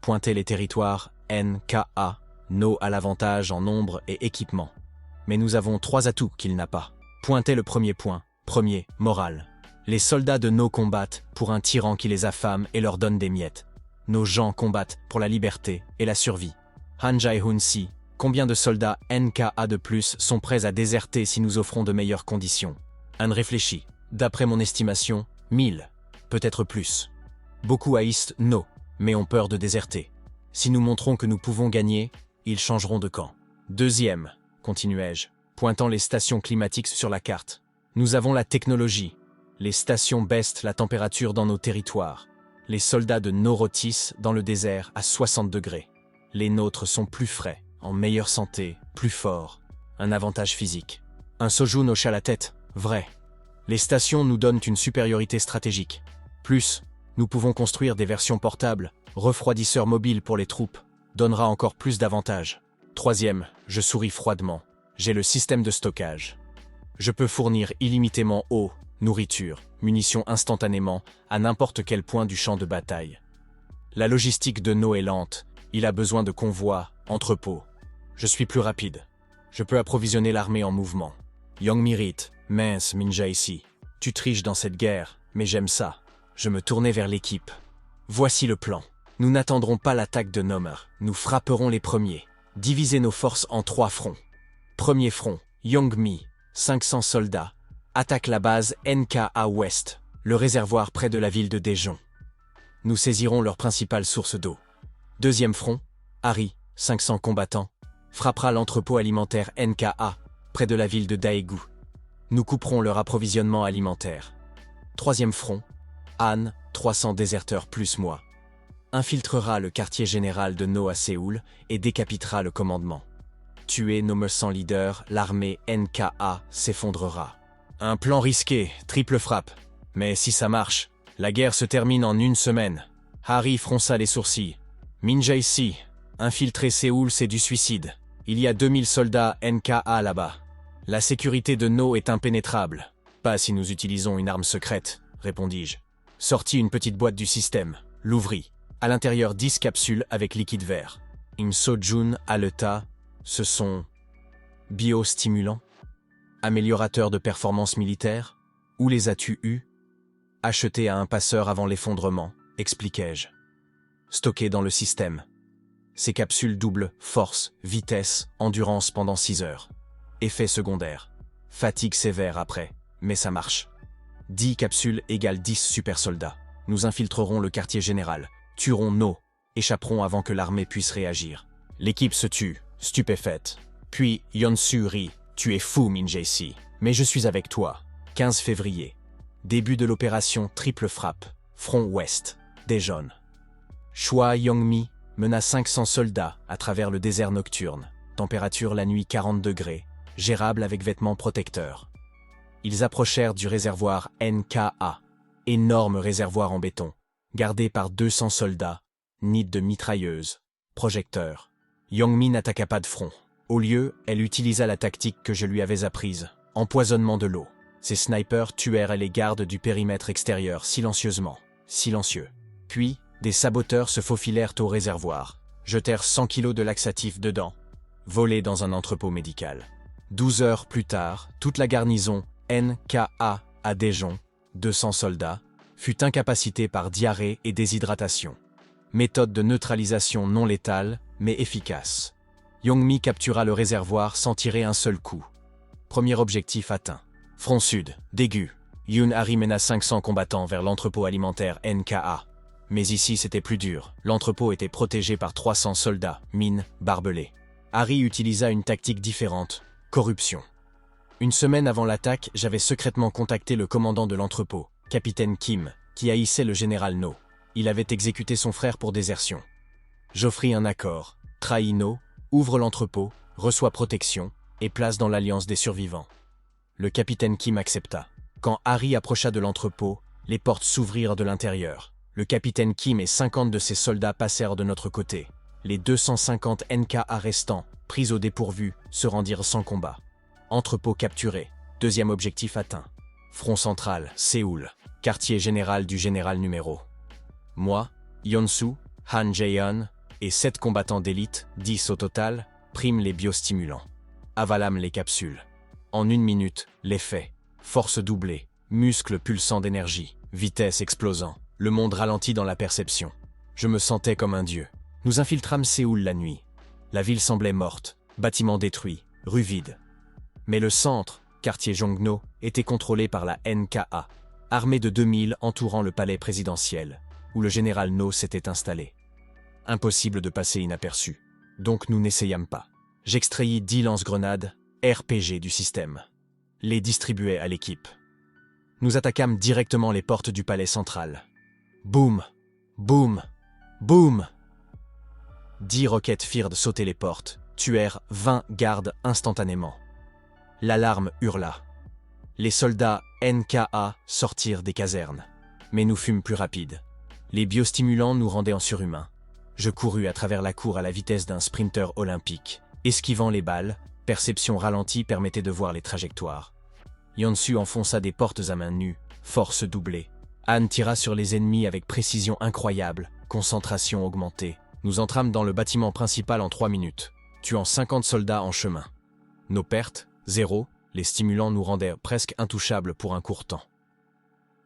Pointai les territoires NKA, No à l'avantage en nombre et équipement. Mais nous avons 3 atouts qu'il n'a pas. Pointai le premier point, premier, moral. Les soldats de No combattent pour un tyran qui les affame et leur donne des miettes. Nos gens combattent pour la liberté et la survie. Han Jae-hoon si, combien de soldats NKA de plus sont prêts à déserter si nous offrons de meilleures conditions? Han réfléchit. D'après mon estimation, 1000, peut-être plus. Beaucoup haïssent No, mais ont peur de déserter. Si nous montrons que nous pouvons gagner, ils changeront de camp. Deuxième, continuai-je, pointant les stations climatiques sur la carte. Nous avons la technologie. Les stations baissent la température dans nos territoires. Les soldats de No rôtissent dans le désert à 60 degrés. Les nôtres sont plus frais, en meilleure santé, plus forts. Un avantage physique. Un So-jun hocha la tête. Vrai. Les stations nous donnent une supériorité stratégique. Plus, nous pouvons construire des versions portables, refroidisseurs mobiles pour les troupes, donnera encore plus d'avantages. Troisième, je souris froidement. J'ai le système de stockage. Je peux fournir illimité eau, nourriture, munitions instantanément à n'importe quel point du champ de bataille. La logistique de No est lente, il a besoin de convois, entrepôts. Je suis plus rapide. Je peux approvisionner l'armée en mouvement. Young-mi rit, mince Minja ici. Tu triches dans cette guerre, mais j'aime ça. Je me tournai vers l'équipe. Voici le plan. Nous n'attendrons pas l'attaque de Nomer. Nous frapperons les premiers. Diviser nos forces en 3 fronts. Premier front, Young-mi, 500 soldats. Attaque la base NKA Ouest, le réservoir près de la ville de Daejeon. Nous saisirons leur principale source d'eau. Deuxième front, Hari, 500 combattants, frappera l'entrepôt alimentaire NKA, près de la ville de Daegu. Nous couperons leur approvisionnement alimentaire. Troisième front, Han, 300 déserteurs plus moi, infiltrera le quartier général de No à Séoul et décapitera le commandement. Tuer nos 100 leaders, l'armée NKA s'effondrera. Un plan risqué, triple frappe. Mais si ça marche, la guerre se termine en 1 semaine. Hari fronça les sourcils. Minja ici, infiltrer Séoul c'est du suicide. Il y a 2000 soldats NKA là-bas. La sécurité de No est impénétrable. Pas si nous utilisons une arme secrète, répondis-je. Sortis une petite boîte du système, l'ouvrit. À l'intérieur 10 capsules avec liquide vert. Im So-jun haleta, ce sont biostimulants? Améliorateur de performance militaire? Où les as-tu eus? Achetés à un passeur avant l'effondrement, expliquai-je. Stockés dans le système. Ces capsules doublent force, vitesse, endurance pendant 6 heures. Effet secondaire. Fatigue sévère après, mais ça marche. 10 capsules égale 10 super soldats. Nous infiltrerons le quartier général, tuerons No, échapperons avant que l'armée puisse réagir. L'équipe se tue, stupéfaite. Puis Yeon-su rit. Tu es fou, Min-jae-si, mais je suis avec toi. 15 février. Début de l'opération Triple Frappe. Front Ouest. Daejeon. Choi Young-mi mena 500 soldats à travers le désert nocturne. Température la nuit 40 degrés. Gérable avec vêtements protecteurs. Ils approchèrent du réservoir NKA. Énorme réservoir en béton. Gardé par 200 soldats. Nid de mitrailleuses. Projecteurs. Young-mi n'attaqua pas de front. Au lieu, elle utilisa la tactique que je lui avais apprise, empoisonnement de l'eau. Ses snipers tuèrent les gardes du périmètre extérieur silencieusement, silencieux. Puis, des saboteurs se faufilèrent au réservoir, jetèrent 100 kilos de laxatif dedans, volés dans un entrepôt médical. 12 heures plus tard, toute la garnison NKA à Daejeon, 200 soldats, fut incapacitée par diarrhée et déshydratation. Méthode de neutralisation non létale, mais efficace. Young-mi captura le réservoir sans tirer un seul coup. Premier objectif atteint. Front sud, Daegu. Yoon Hari mena 500 combattants vers l'entrepôt alimentaire NKA. Mais ici c'était plus dur, l'entrepôt était protégé par 300 soldats, mines, barbelés. Hari utilisa une tactique différente, corruption. Une semaine avant l'attaque, j'avais secrètement contacté le commandant de l'entrepôt, capitaine Kim, qui haïssait le général No. Il avait exécuté son frère pour désertion. J'offris un accord, trahit No, ouvre l'entrepôt, reçoit protection, et place dans l'alliance des survivants. Le capitaine Kim accepta. Quand Hari approcha de l'entrepôt, les portes s'ouvrirent de l'intérieur. Le capitaine Kim et 50 de ses soldats passèrent de notre côté. Les 250 NKA restants, pris au dépourvu, se rendirent sans combat. Entrepôt capturé. Deuxième objectif atteint. Front central, Séoul. Quartier général du général numéro. Moi, Yeon-soo, Han Jae-yeon et 7 combattants d'élite, 10 au total, priment les biostimulants. Avalâmes les capsules. En 1 minute, l'effet. Force doublée, muscles pulsants d'énergie, vitesse explosant. Le monde ralentit dans la perception. Je me sentais comme un dieu. Nous infiltrâmes Séoul la nuit. La ville semblait morte, bâtiments détruits, rues vides. Mais le centre, quartier Jongno, était contrôlé par la NKA, armée de 2000 entourant le palais présidentiel, où le général No s'était installé. Impossible de passer inaperçu. Donc nous n'essayâmes pas. J'extraïs 10 lance-grenades, RPG du système. Les distribuai à l'équipe. Nous attaquâmes directement les portes du palais central. Boum, boum, boum. 10 roquettes firent sauter les portes, tuèrent 20 gardes instantanément. L'alarme hurla. Les soldats NKA sortirent des casernes. Mais nous fûmes plus rapides. Les biostimulants nous rendaient en surhumains. Je courus à travers la cour à la vitesse d'un sprinter olympique. Esquivant les balles, perception ralentie permettait de voir les trajectoires. Yeon-soo enfonça des portes à main nue, force doublée. Han tira sur les ennemis avec précision incroyable, concentration augmentée. Nous entrâmes dans le bâtiment principal en 3 minutes, tuant 50 soldats en chemin. Nos pertes, 0, les stimulants nous rendaient presque intouchables pour un court temps.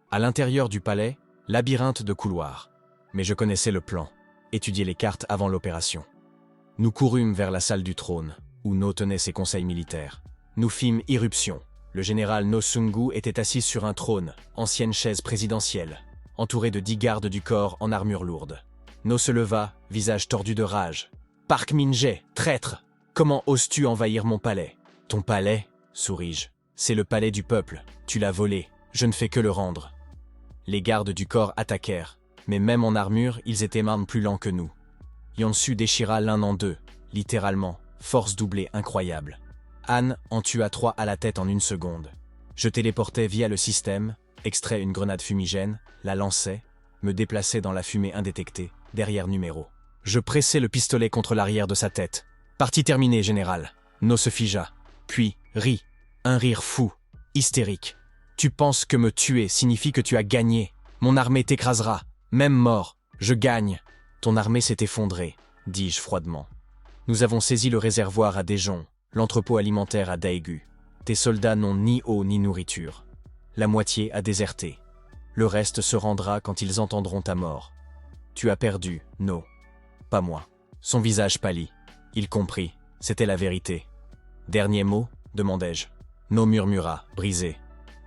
À l'intérieur du palais, labyrinthe de couloirs. Mais je connaissais le plan, étudier les cartes avant l'opération. Nous courûmes vers la salle du trône, où No tenait ses conseils militaires. Nous fîmes irruption. Le général No Sung-gu était assis sur un trône, ancienne chaise présidentielle, entouré de 10 gardes du corps en armure lourde. No se leva, visage tordu de rage. « Park Min-jae, traître! Comment oses-tu envahir mon palais ?»« Ton palais ?» souris-je. « C'est le palais du peuple. Tu l'as volé. Je ne fais que le rendre. » Les gardes du corps attaquèrent, mais même en armure, ils étaient même plus lents que nous. Yeon-soo déchira l'un en deux, littéralement, force doublée incroyable. Han en tua 3 à la tête en 1 seconde. Je téléportais via le système, extrais une grenade fumigène, la lançais, me déplaçais dans la fumée indétectée, derrière numéro. Je pressais le pistolet contre l'arrière de sa tête. Partie terminée, général. No se figea, puis rit. Un rire fou, hystérique. Tu penses que me tuer signifie que tu as gagné. Mon armée t'écrasera, même mort. Je gagne. Ton armée s'est effondrée, dis-je froidement. Nous avons saisi le réservoir à Daejeon, l'entrepôt alimentaire à Daegu. Tes soldats n'ont ni eau ni nourriture. La moitié a déserté. Le reste se rendra quand ils entendront ta mort. Tu as perdu, No. Pas moi. Son visage pâlit. Il comprit. C'était la vérité. Dernier mot, demandai-je. No murmura, brisé.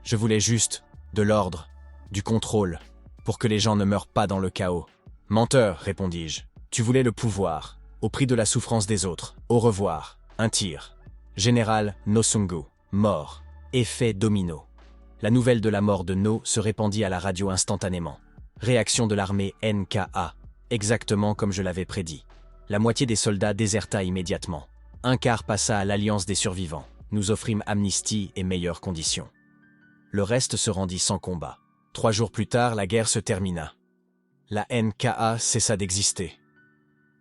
Je voulais juste de l'ordre, du contrôle, pour que les gens ne meurent pas dans le chaos. Menteur, répondis-je. Tu voulais le pouvoir, au prix de la souffrance des autres. Au revoir. Un tir. Général No Sung-gu, mort. Effet domino. La nouvelle de la mort de No se répandit à la radio instantanément. Réaction de l'armée NKA, exactement comme je l'avais prédit. La moitié des soldats déserta immédiatement. Un quart passa à l'Alliance des survivants. Nous offrîmes amnistie et meilleures conditions. Le reste se rendit sans combat. 3 jours plus tard, la guerre se termina. La NKA cessa d'exister.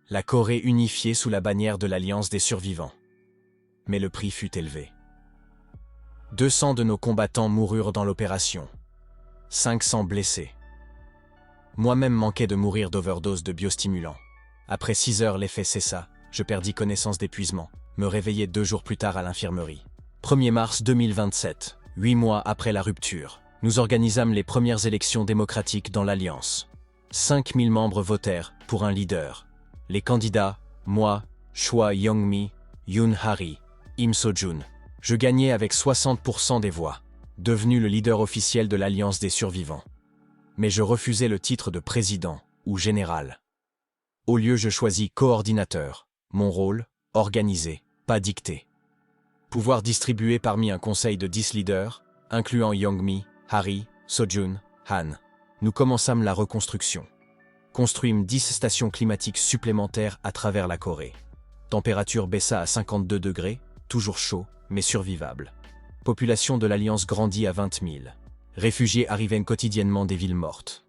La Corée unifiée sous la bannière de l'Alliance des survivants. Mais le prix fut élevé. 200 de nos combattants moururent dans l'opération. 500 blessés. Moi-même manquais de mourir d'overdose de biostimulants. Après 6 heures, l'effet cessa. Je perdis connaissance d'épuisement. Me réveillai 2 jours plus tard à l'infirmerie. 1er mars 2027, 8 mois après la rupture, nous organisâmes les premières élections démocratiques dans l'Alliance. 5000 membres votèrent pour un leader. Les candidats, moi, Choi Young-mi, Yoon Hari, Im So-jun. Je gagnais avec 60% des voix, devenu le leader officiel de l'Alliance des survivants. Mais je refusais le titre de président ou général. Au lieu, je choisis coordinateur. Mon rôle, organiser, pas dicter. Pouvoir distribuer parmi un conseil de 10 leaders, incluant Youngmi, Harry, Sojun, Han. Nous commençâmes la reconstruction. Construîmes 10 stations climatiques supplémentaires à travers la Corée. Température baissa à 52 degrés, toujours chaud, mais survivable. Population de l'Alliance grandit à 20 000. Réfugiés arrivaient quotidiennement des villes mortes.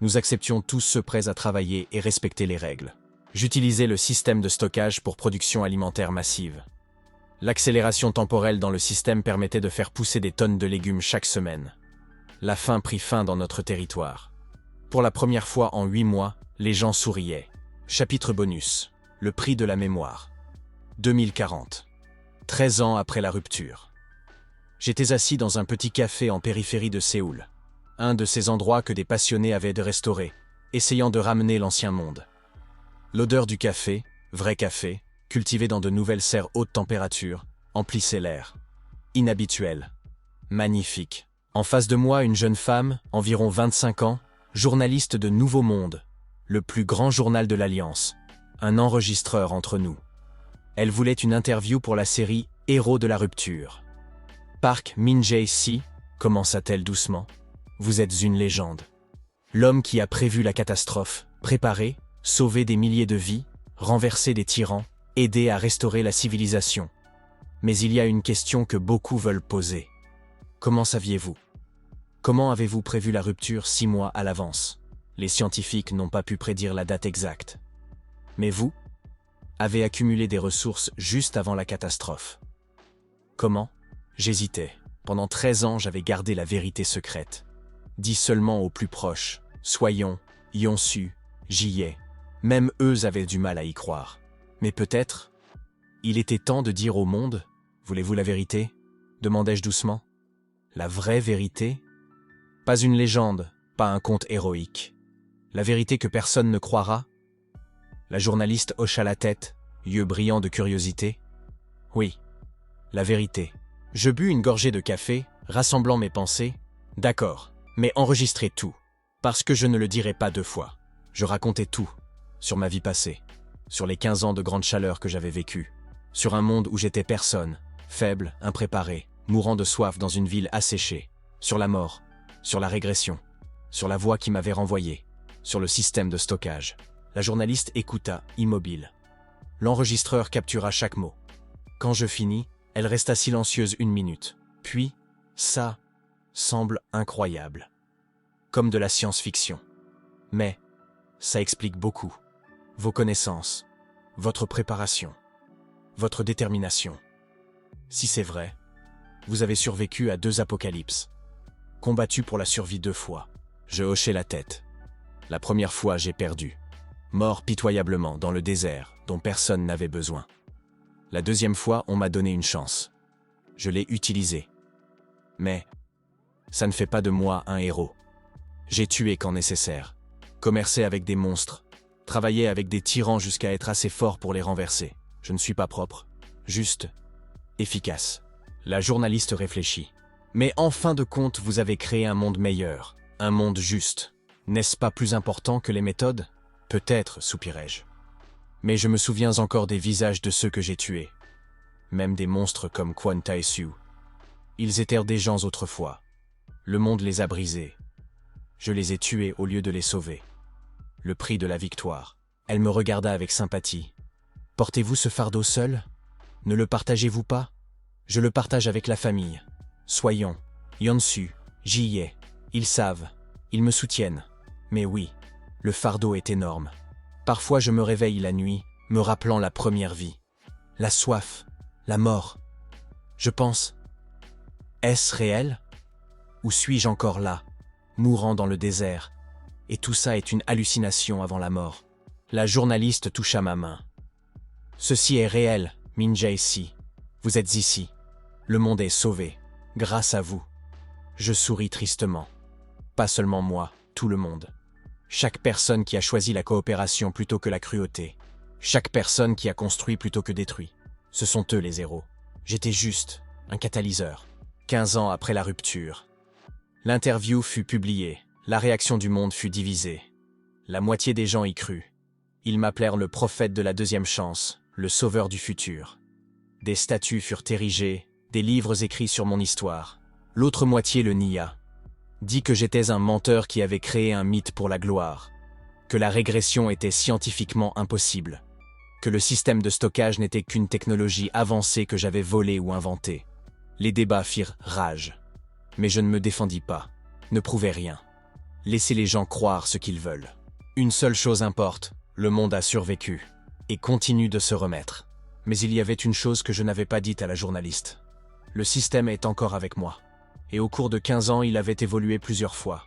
Nous acceptions tous ceux prêts à travailler et respecter les règles. J'utilisais le système de stockage pour production alimentaire massive. L'accélération temporelle dans le système permettait de faire pousser des tonnes de légumes chaque semaine. La faim prit fin dans notre territoire. Pour la première fois en 8 mois, les gens souriaient. Chapitre bonus. Le prix de la mémoire. 2040. 13 ans après la rupture. J'étais assis dans un petit café en périphérie de Séoul. Un de ces endroits que des passionnés avaient de restaurer, essayant de ramener l'ancien monde. L'odeur du café, vrai café, cultivé dans de nouvelles serres haute température, emplissait l'air. Inhabituel. Magnifique. En face de moi, une jeune femme, environ 25 ans, journaliste de Nouveau Monde, le plus grand journal de l'Alliance, un enregistreur entre nous. Elle voulait une interview pour la série Héros de la rupture. Park Min-jae-si, commença-t-elle doucement, vous êtes une légende. L'homme qui a prévu la catastrophe, préparé, sauvé des milliers de vies, renversé des tyrans, aidé à restaurer la civilisation. Mais il y a une question que beaucoup veulent poser. Comment saviez-vous? Comment avez-vous prévu la rupture 6 mois à l'avance? Les scientifiques n'ont pas pu prédire la date exacte. Mais vous avez accumulé des ressources juste avant la catastrophe. Comment? J'hésitais. Pendant 13 ans, j'avais gardé la vérité secrète. Dit seulement aux plus proches, Soyons, Yonsu, j'y ai. Même eux avaient du mal à y croire. Mais peut-être, il était temps de dire au monde, voulez-vous la vérité? Demandai-je doucement. La vraie vérité? Pas une légende, pas un conte héroïque. La vérité que personne ne croira? La journaliste hocha la tête, yeux brillants de curiosité. Oui, la vérité. Je bus une gorgée de café, rassemblant mes pensées. D'accord, mais enregistrez tout, parce que je ne le dirai pas 2 fois. Je racontais tout, sur ma vie passée, sur les 15 ans de grande chaleur que j'avais vécu, sur un monde où j'étais personne, faible, impréparé, mourant de soif dans une ville asséchée, sur la mort, sur la régression, sur la voie qui m'avait renvoyé, sur le système de stockage. La journaliste écouta, immobile. L'enregistreur captura chaque mot. Quand je finis, elle resta silencieuse 1 minute. Puis, ça semble incroyable. Comme de la science-fiction. Mais, ça explique beaucoup. Vos connaissances, votre préparation, votre détermination. Si c'est vrai, vous avez survécu à 2 apocalypses. Combattu pour la survie 2 fois. Je hochai la tête. La première fois, j'ai perdu. Mort pitoyablement dans le désert dont personne n'avait besoin. La deuxième fois, on m'a donné une chance. Je l'ai utilisée. Mais ça ne fait pas de moi un héros. J'ai tué quand nécessaire, commercé avec des monstres, travaillé avec des tyrans jusqu'à être assez fort pour les renverser. Je ne suis pas propre, juste efficace. La journaliste réfléchit. Mais en fin de compte, vous avez créé un monde meilleur, un monde juste. N'est-ce pas plus important que les méthodes? Peut-être, soupirai-je. Mais je me souviens encore des visages de ceux que j'ai tués. Même des monstres comme Kwon Tae-soo. Ils étaient des gens autrefois. Le monde les a brisés. Je les ai tués au lieu de les sauver. Le prix de la victoire. Elle me regarda avec sympathie. Portez-vous ce fardeau seul? Ne le partagez-vous pas? Je le partage avec la famille. Soyons, Yonsu, j'y ai. Ils savent, ils me soutiennent. Mais oui, le fardeau est énorme. Parfois je me réveille la nuit, me rappelant la première vie. La soif, la mort. Je pense, est-ce réel? Ou suis-je encore là, mourant dans le désert? Et tout ça est une hallucination avant la mort. La journaliste toucha ma main. Ceci est réel, Min-jae-si. Vous êtes ici. Le monde est sauvé, grâce à vous. Je souris tristement. Pas seulement moi, tout le monde. Chaque personne qui a choisi la coopération plutôt que la cruauté. Chaque personne qui a construit plutôt que détruit. Ce sont eux les héros. J'étais juste un catalyseur. 15 ans après la rupture. L'interview fut publiée, la réaction du monde fut divisée. La moitié des gens y crut. Ils m'appelèrent le prophète de la deuxième chance, le sauveur du futur. Des statues furent érigées, des livres écrits sur mon histoire. L'autre moitié le nia. Dit que j'étais un menteur qui avait créé un mythe pour la gloire, que la régression était scientifiquement impossible, que le système de stockage n'était qu'une technologie avancée que j'avais volée ou inventée. Les débats firent rage. Mais je ne me défendis pas, ne prouvais rien. Laissez les gens croire ce qu'ils veulent. Une seule chose importe, le monde a survécu, et continue de se remettre. Mais il y avait une chose que je n'avais pas dite à la journaliste. Le système est encore avec moi. Et au cours de 15 ans, il avait évolué plusieurs fois.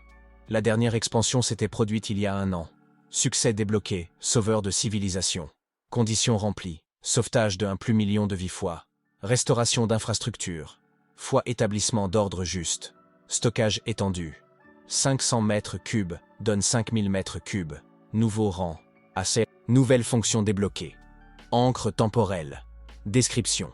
La dernière expansion s'était produite il y a 1 an. Succès débloqué, sauveur de civilisation. Conditions remplies, sauvetage de 1 million de vies fois. Restauration d'infrastructures. Fois établissement d'ordre juste. Stockage étendu. 500 mètres cubes donne 5000 mètres cubes. Nouveau rang. Assez. Nouvelle fonction débloquée. Encre temporelle. Description.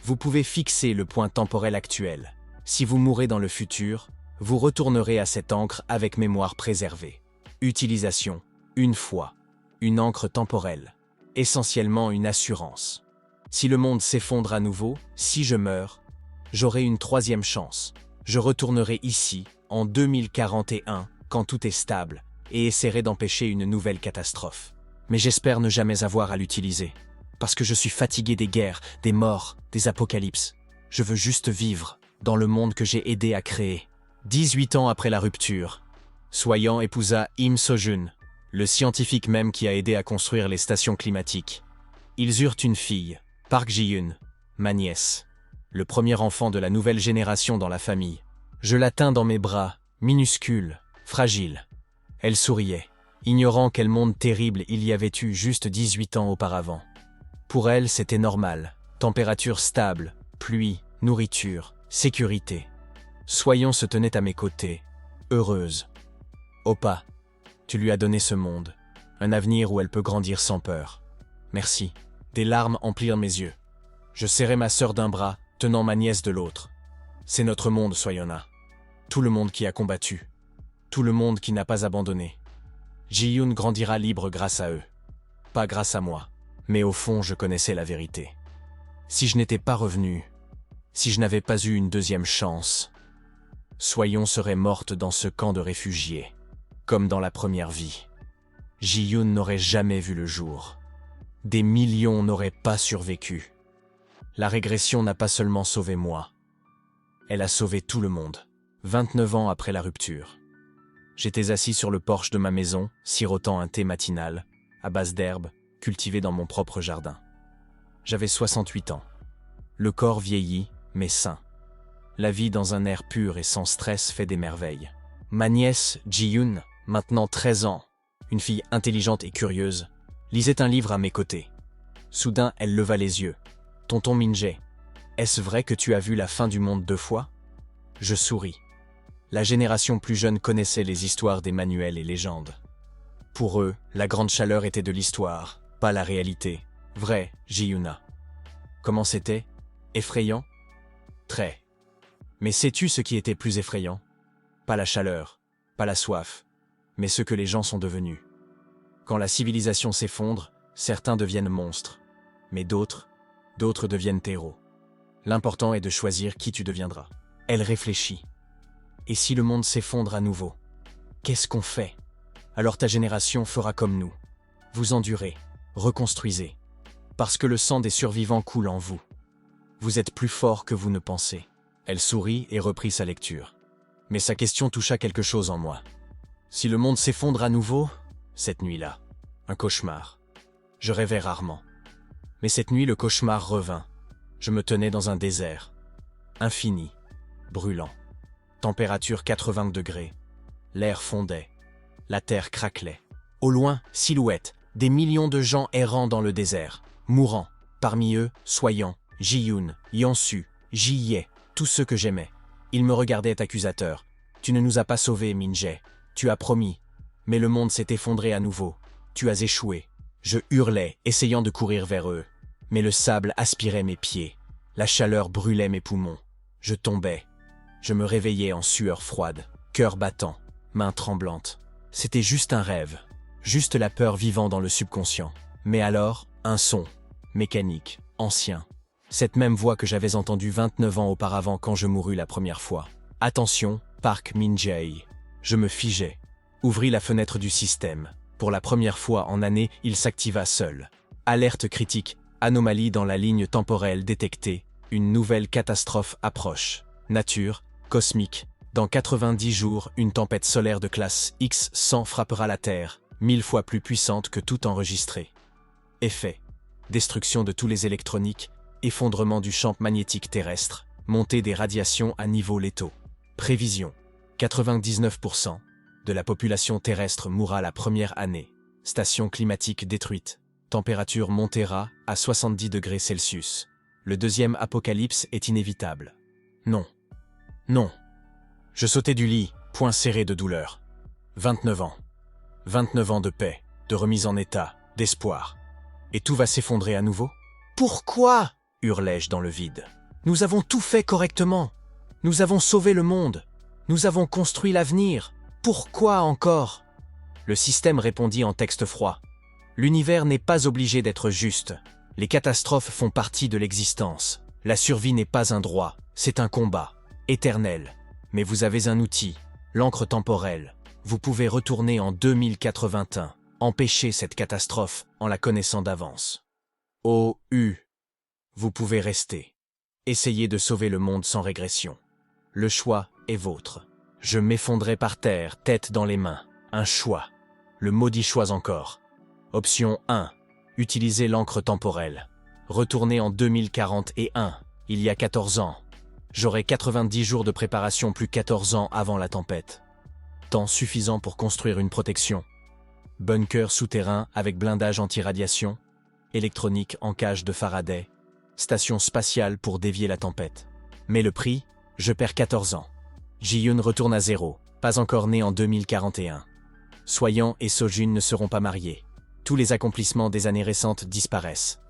Vous pouvez fixer le point temporel actuel. Si vous mourrez dans le futur, vous retournerez à cette encre avec mémoire préservée. Utilisation. Une fois. Une encre temporelle. Essentiellement une assurance. Si le monde s'effondre à nouveau, si je meurs, j'aurai une 3e chance. Je retournerai ici, en 2041, quand tout est stable, et essaierai d'empêcher une nouvelle catastrophe. Mais j'espère ne jamais avoir à l'utiliser. Parce que je suis fatigué des guerres, des morts, des apocalypses. Je veux juste vivre dans le monde que j'ai aidé à créer. 18 ans après la rupture, Soyan épousa Im Sojun, le scientifique même qui a aidé à construire les stations climatiques. Ils eurent une fille, Park Ji-yoon, ma nièce, le premier enfant de la nouvelle génération dans la famille. Je la tins dans mes bras, minuscule, fragile. Elle souriait, ignorant quel monde terrible il y avait eu juste 18 ans auparavant. Pour elle, c'était normal, température stable, pluie, nourriture, sécurité. Soyan se tenait à mes côtés, heureuse. Oppa, tu lui as donné ce monde, un avenir où elle peut grandir sans peur. Merci. Des larmes emplirent mes yeux. Je serrai ma sœur d'un bras, tenant ma nièce de l'autre. C'est notre monde, Soyona. Tout le monde qui a combattu. Tout le monde qui n'a pas abandonné. Ji-yoon grandira libre grâce à eux. Pas grâce à moi. Mais au fond, je connaissais la vérité. Si je n'étais pas revenu, si je n'avais pas eu une 2e chance, Soyon serait morte dans ce camp de réfugiés, comme dans la première vie. Ji-yoon n'aurait jamais vu le jour. Des millions n'auraient pas survécu. La régression n'a pas seulement sauvé moi. Elle a sauvé tout le monde. 29 ans après la rupture. J'étais assis sur le porche de ma maison, sirotant un thé matinal, à base d'herbes, cultivé dans mon propre jardin. J'avais 68 ans. Le corps vieillit, mais sain. La vie dans un air pur et sans stress fait des merveilles. Ma nièce, Ji-yoon, maintenant 13 ans, une fille intelligente et curieuse, lisait un livre à mes côtés. Soudain, elle leva les yeux. « Tonton Min-jae, est-ce vrai que tu as vu la fin du monde 2 fois ?» Je souris. La génération plus jeune connaissait les histoires des manuels et légendes. Pour eux, la grande chaleur était de l'histoire, pas la réalité. Vrai, Ji-yoona. Comment c'était? Effrayant? Très. Mais sais-tu ce qui était plus effrayant? Pas la chaleur, pas la soif, mais ce que les gens sont devenus. Quand la civilisation s'effondre, certains deviennent monstres, mais d'autres deviennent héros. L'important est de choisir qui tu deviendras. Elle réfléchit. Et si le monde s'effondre à nouveau? Qu'est-ce qu'on fait? Alors ta génération fera comme nous. Vous endurez, reconstruisez. Parce que le sang des survivants coule en vous. Vous êtes plus fort que vous ne pensez. Elle sourit et reprit sa lecture. Mais sa question toucha quelque chose en moi. Si le monde s'effondre à nouveau, cette nuit-là, un cauchemar. Je rêvais rarement. Mais cette nuit, le cauchemar revint. Je me tenais dans un désert. Infini, brûlant. Température 80 degrés. L'air fondait. La terre craquelait. Au loin, silhouette, des millions de gens errant dans le désert, mourant. Parmi eux, Soyan, Ji-yoon, Yansu, Ji-ye, tous ceux que j'aimais. Ils me regardaient accusateurs. Tu ne nous as pas sauvés, Min-jae. Tu as promis. Mais le monde s'est effondré à nouveau. Tu as échoué. Je hurlais, essayant de courir vers eux. Mais le sable aspirait mes pieds. La chaleur brûlait mes poumons. Je tombais. Je me réveillais en sueur froide, cœur battant, mains tremblantes. C'était juste un rêve, juste la peur vivant dans le subconscient. Mais alors, un son, mécanique, ancien. Cette même voix que j'avais entendue 29 ans auparavant quand je mourus la première fois. Attention, Park Min-jae. Je me figeai. Ouvris la fenêtre du système. Pour la première fois en année, il s'activa seul. Alerte critique, anomalie dans la ligne temporelle détectée. Une nouvelle catastrophe approche. Nature, cosmique. Dans 90 jours, une tempête solaire de classe X100 frappera la Terre, 1000 fois plus puissante que tout enregistré. Effet. Destruction de tous les électroniques, effondrement du champ magnétique terrestre, montée des radiations à niveaux létaux. Prévision. 99% de la population terrestre mourra la première année. Station climatique détruite. Température montera à 70 degrés Celsius. Le deuxième apocalypse est inévitable. Non. Non. Je sautai du lit, poing serré de douleur. 29 ans. 29 ans de paix, de remise en état, d'espoir. Et tout va s'effondrer à nouveau? Pourquoi? Hurlai-je dans le vide. Nous avons tout fait correctement. Nous avons sauvé le monde. Nous avons construit l'avenir. Pourquoi encore? Le système répondit en texte froid. L'univers n'est pas obligé d'être juste. Les catastrophes font partie de l'existence. La survie n'est pas un droit, c'est un combat, éternel. Mais vous avez un outil, l'encre temporelle. Vous pouvez retourner en 2081, empêcher cette catastrophe en la connaissant d'avance. OU. Vous pouvez rester. Essayez de sauver le monde sans régression. Le choix est vôtre. Je m'effondrais par terre, tête dans les mains. Un choix. Le maudit choix encore. Option 1. Utilisez l'encre temporelle. Retournez en 2041, il y a 14 ans. J'aurai 90 jours de préparation plus 14 ans avant la tempête. Temps suffisant pour construire une protection. Bunker souterrain avec blindage anti-radiation. Électronique en cage de Faraday. Station spatiale pour dévier la tempête. Mais le prix, je perds 14 ans. Ji-Yoon retourne à zéro, pas encore né en 2041. Soyan et Sojun ne seront pas mariés. Tous les accomplissements des années récentes disparaissent.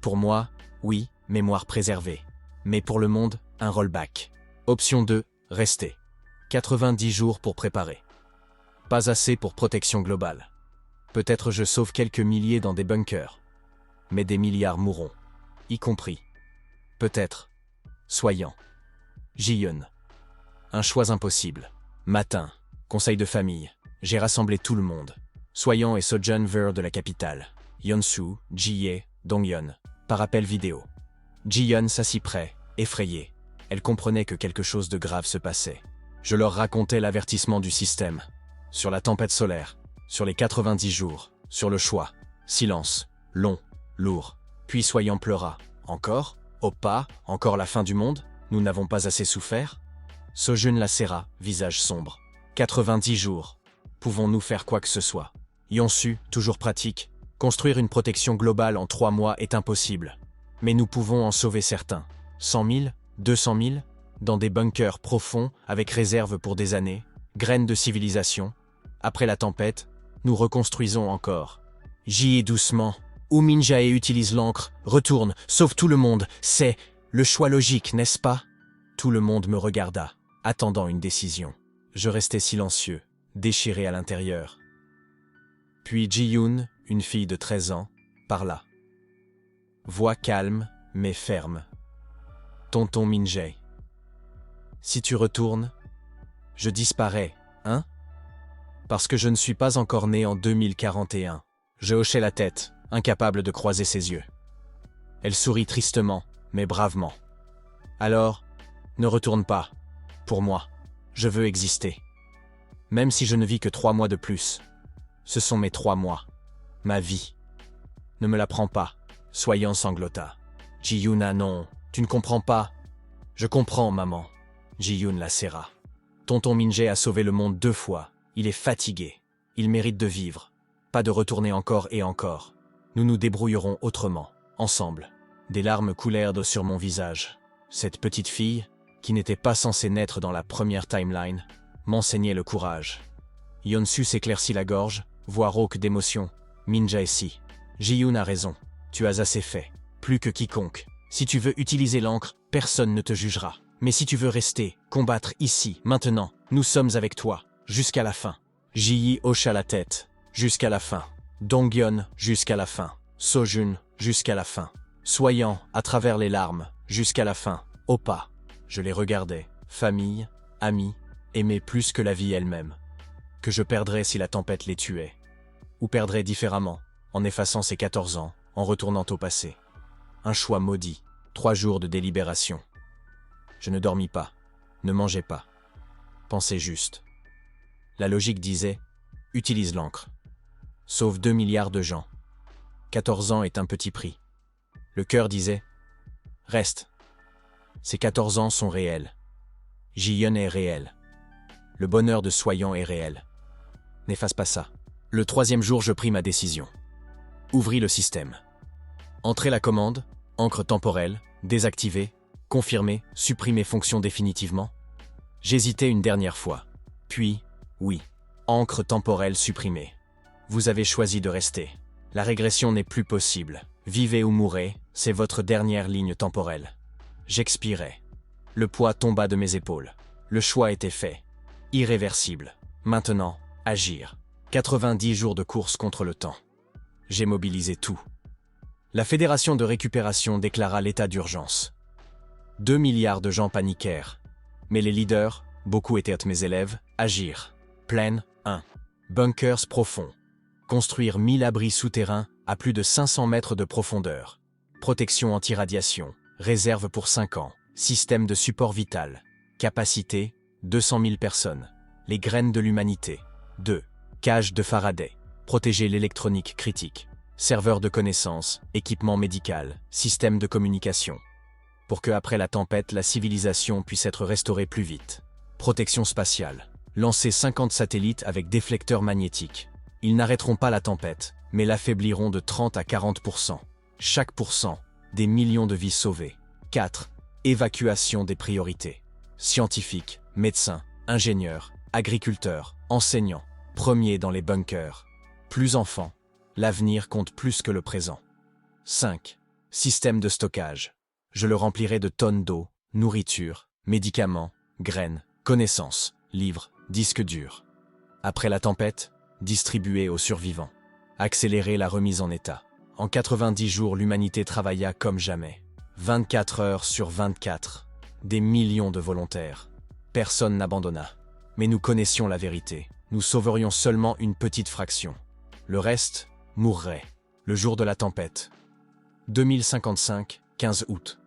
Pour moi, oui, mémoire préservée. Mais pour le monde, un rollback. Option 2, rester. 90 jours pour préparer. Pas assez pour protection globale. Peut-être je sauve quelques milliers dans des bunkers. Mais des milliards mourront. Y compris. Peut-être. Soyant. Ji-Yoon. Un choix impossible. Matin. Conseil de famille. J'ai rassemblé tout le monde. Soyant et Sojun Ver de la capitale. Yeonsu, Ji-Hye, Donghyun. Par appel vidéo. Ji-Yeon s'assit près, effrayée. Elle comprenait que quelque chose de grave se passait. Je leur racontais l'avertissement du système. Sur la tempête solaire. Sur les 90 jours. Sur le choix. Silence. Long. Lourd. Puis Soyant pleura. Encore? Oppa? Encore la fin du monde? Nous n'avons pas assez souffert? Sojun la serra, visage sombre. 90 jours. Pouvons-nous faire quoi que ce soit? Yeonsu, toujours pratique. Construire une protection globale en 3 mois est impossible. Mais nous pouvons en sauver certains. 100 000? 200 000? Dans des bunkers profonds, avec réserve pour des années. Graines de civilisation. Après la tempête, nous reconstruisons encore. Ji-Hye doucement. Ou Min-jae utilise l'encre, retourne, sauve tout le monde. C'est le choix logique, n'est-ce pas? Tout le monde me regarda, attendant une décision. Je restais silencieux, déchiré à l'intérieur. Puis Ji-Yoon, une fille de 13 ans, parla. Voix calme, mais ferme. Tonton Min-jae. Si tu retournes, je disparais, hein? Parce que je ne suis pas encore né en 2041. Je hochai la tête, incapable de croiser ses yeux. Elle sourit tristement, mais bravement. Alors, ne retourne pas. Pour moi, je veux exister. Même si je ne vis que 3 mois de plus. Ce sont mes 3 mois. Ma vie. Ne me la prends pas. Soyant sanglota. Ji-Yoon, non, tu ne comprends pas. Je comprends, maman. Ji-Yoon la serra. Tonton Min-jae a sauvé le monde 2 fois. Il est fatigué. Il mérite de vivre. Pas de retourner encore et encore. Nous nous débrouillerons autrement, ensemble. Des larmes coulèrent sur mon visage. Cette petite fille, qui n'était pas censée naître dans la première timeline, m'enseignait le courage. Yeonsu s'éclaircit la gorge, voix rauque d'émotion. Min-jae si. Ji-Yoon a raison. Tu as assez fait. Plus que quiconque. Si tu veux utiliser l'encre, personne ne te jugera. Mais si tu veux rester, combattre ici, maintenant, nous sommes avec toi, jusqu'à la fin. Ji hocha la tête, jusqu'à la fin. Donghyun, jusqu'à la fin. Sojun, jusqu'à la fin. Soyant, à travers les larmes, jusqu'à la fin. Oppa. Je les regardais, famille, amis, aimés plus que la vie elle-même. Que je perdrais si la tempête les tuait. Ou perdrais différemment, en effaçant ces 14 ans, en retournant au passé. Un choix maudit, 3 jours de délibération. Je ne dormis pas, ne mangeais pas. Pensais juste. La logique disait, utilise l'encre. Sauve 2 milliards de gens. 14 ans est un petit prix. Le cœur disait, reste. Ces 14 ans sont réels. Ji-yeon est réel. Le bonheur de Soyant est réel. N'efface pas ça. Le 3e jour, je pris ma décision. Ouvris le système. Entrer la commande, encre temporelle, désactiver, confirmer, supprimer fonction définitivement. J'hésitais une dernière fois. Puis, oui, encre temporelle supprimée. Vous avez choisi de rester. La régression n'est plus possible. Vivez ou mourrez, c'est votre dernière ligne temporelle. J'expirais. Le poids tomba de mes épaules. Le choix était fait. Irréversible. Maintenant, agir. 90 jours de course contre le temps. J'ai mobilisé tout. La Fédération de récupération déclara l'état d'urgence. 2 milliards de gens paniquèrent. Mais les leaders, beaucoup étaient mes élèves, agirent. Plaine 1. Bunkers profonds. Construire 1000 abris souterrains à plus de 500 mètres de profondeur. Protection anti-radiation. Réserve pour 5 ans. Système de support vital. Capacité, 200 000 personnes. Les graines de l'humanité. 2. Cage de Faraday. Protéger l'électronique critique. Serveur de connaissances, équipement médical, système de communication. Pour que, après la tempête, la civilisation puisse être restaurée plus vite. Protection spatiale. Lancer 50 satellites avec déflecteurs magnétiques. Ils n'arrêteront pas la tempête, mais l'affaibliront de 30 à 40%. Chaque pourcent, des millions de vies sauvées. 4. Évacuation des priorités. Scientifiques, médecins, ingénieurs, agriculteurs, enseignants. Premiers dans les bunkers. Plus enfants. L'avenir compte plus que le présent. 5. Système de stockage. Je le remplirai de tonnes d'eau, nourriture, médicaments, graines, connaissances, livres, disques durs. Après la tempête, distribuer aux survivants. Accélérer la remise en état. En 90 jours, l'humanité travailla comme jamais. 24 heures sur 24. Des millions de volontaires. Personne n'abandonna. Mais nous connaissions la vérité. Nous sauverions seulement une petite fraction. Le reste mourrait. Le jour de la tempête. 2055, 15 août.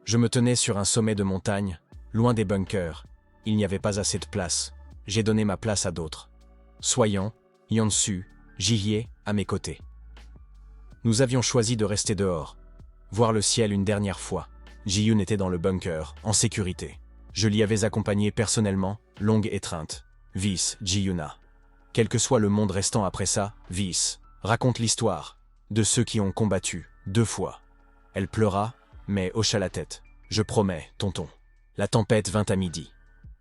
Je me tenais sur un sommet de montagne, loin des bunkers. Il n'y avait pas assez de place. J'ai donné ma place à d'autres. Soyant, Yeonsu, Ji-hye, à mes côtés. Nous avions choisi de rester dehors, voir le ciel une dernière fois. Ji-yoon était dans le bunker, en sécurité. Je l'y avais accompagné personnellement, longue étreinte. Vis, Ji-yoona. Quel que soit le monde restant après ça, Vis, raconte l'histoire de ceux qui ont combattu 2 fois. Elle pleura, mais hocha la tête. Je promets, tonton. La tempête vint à midi.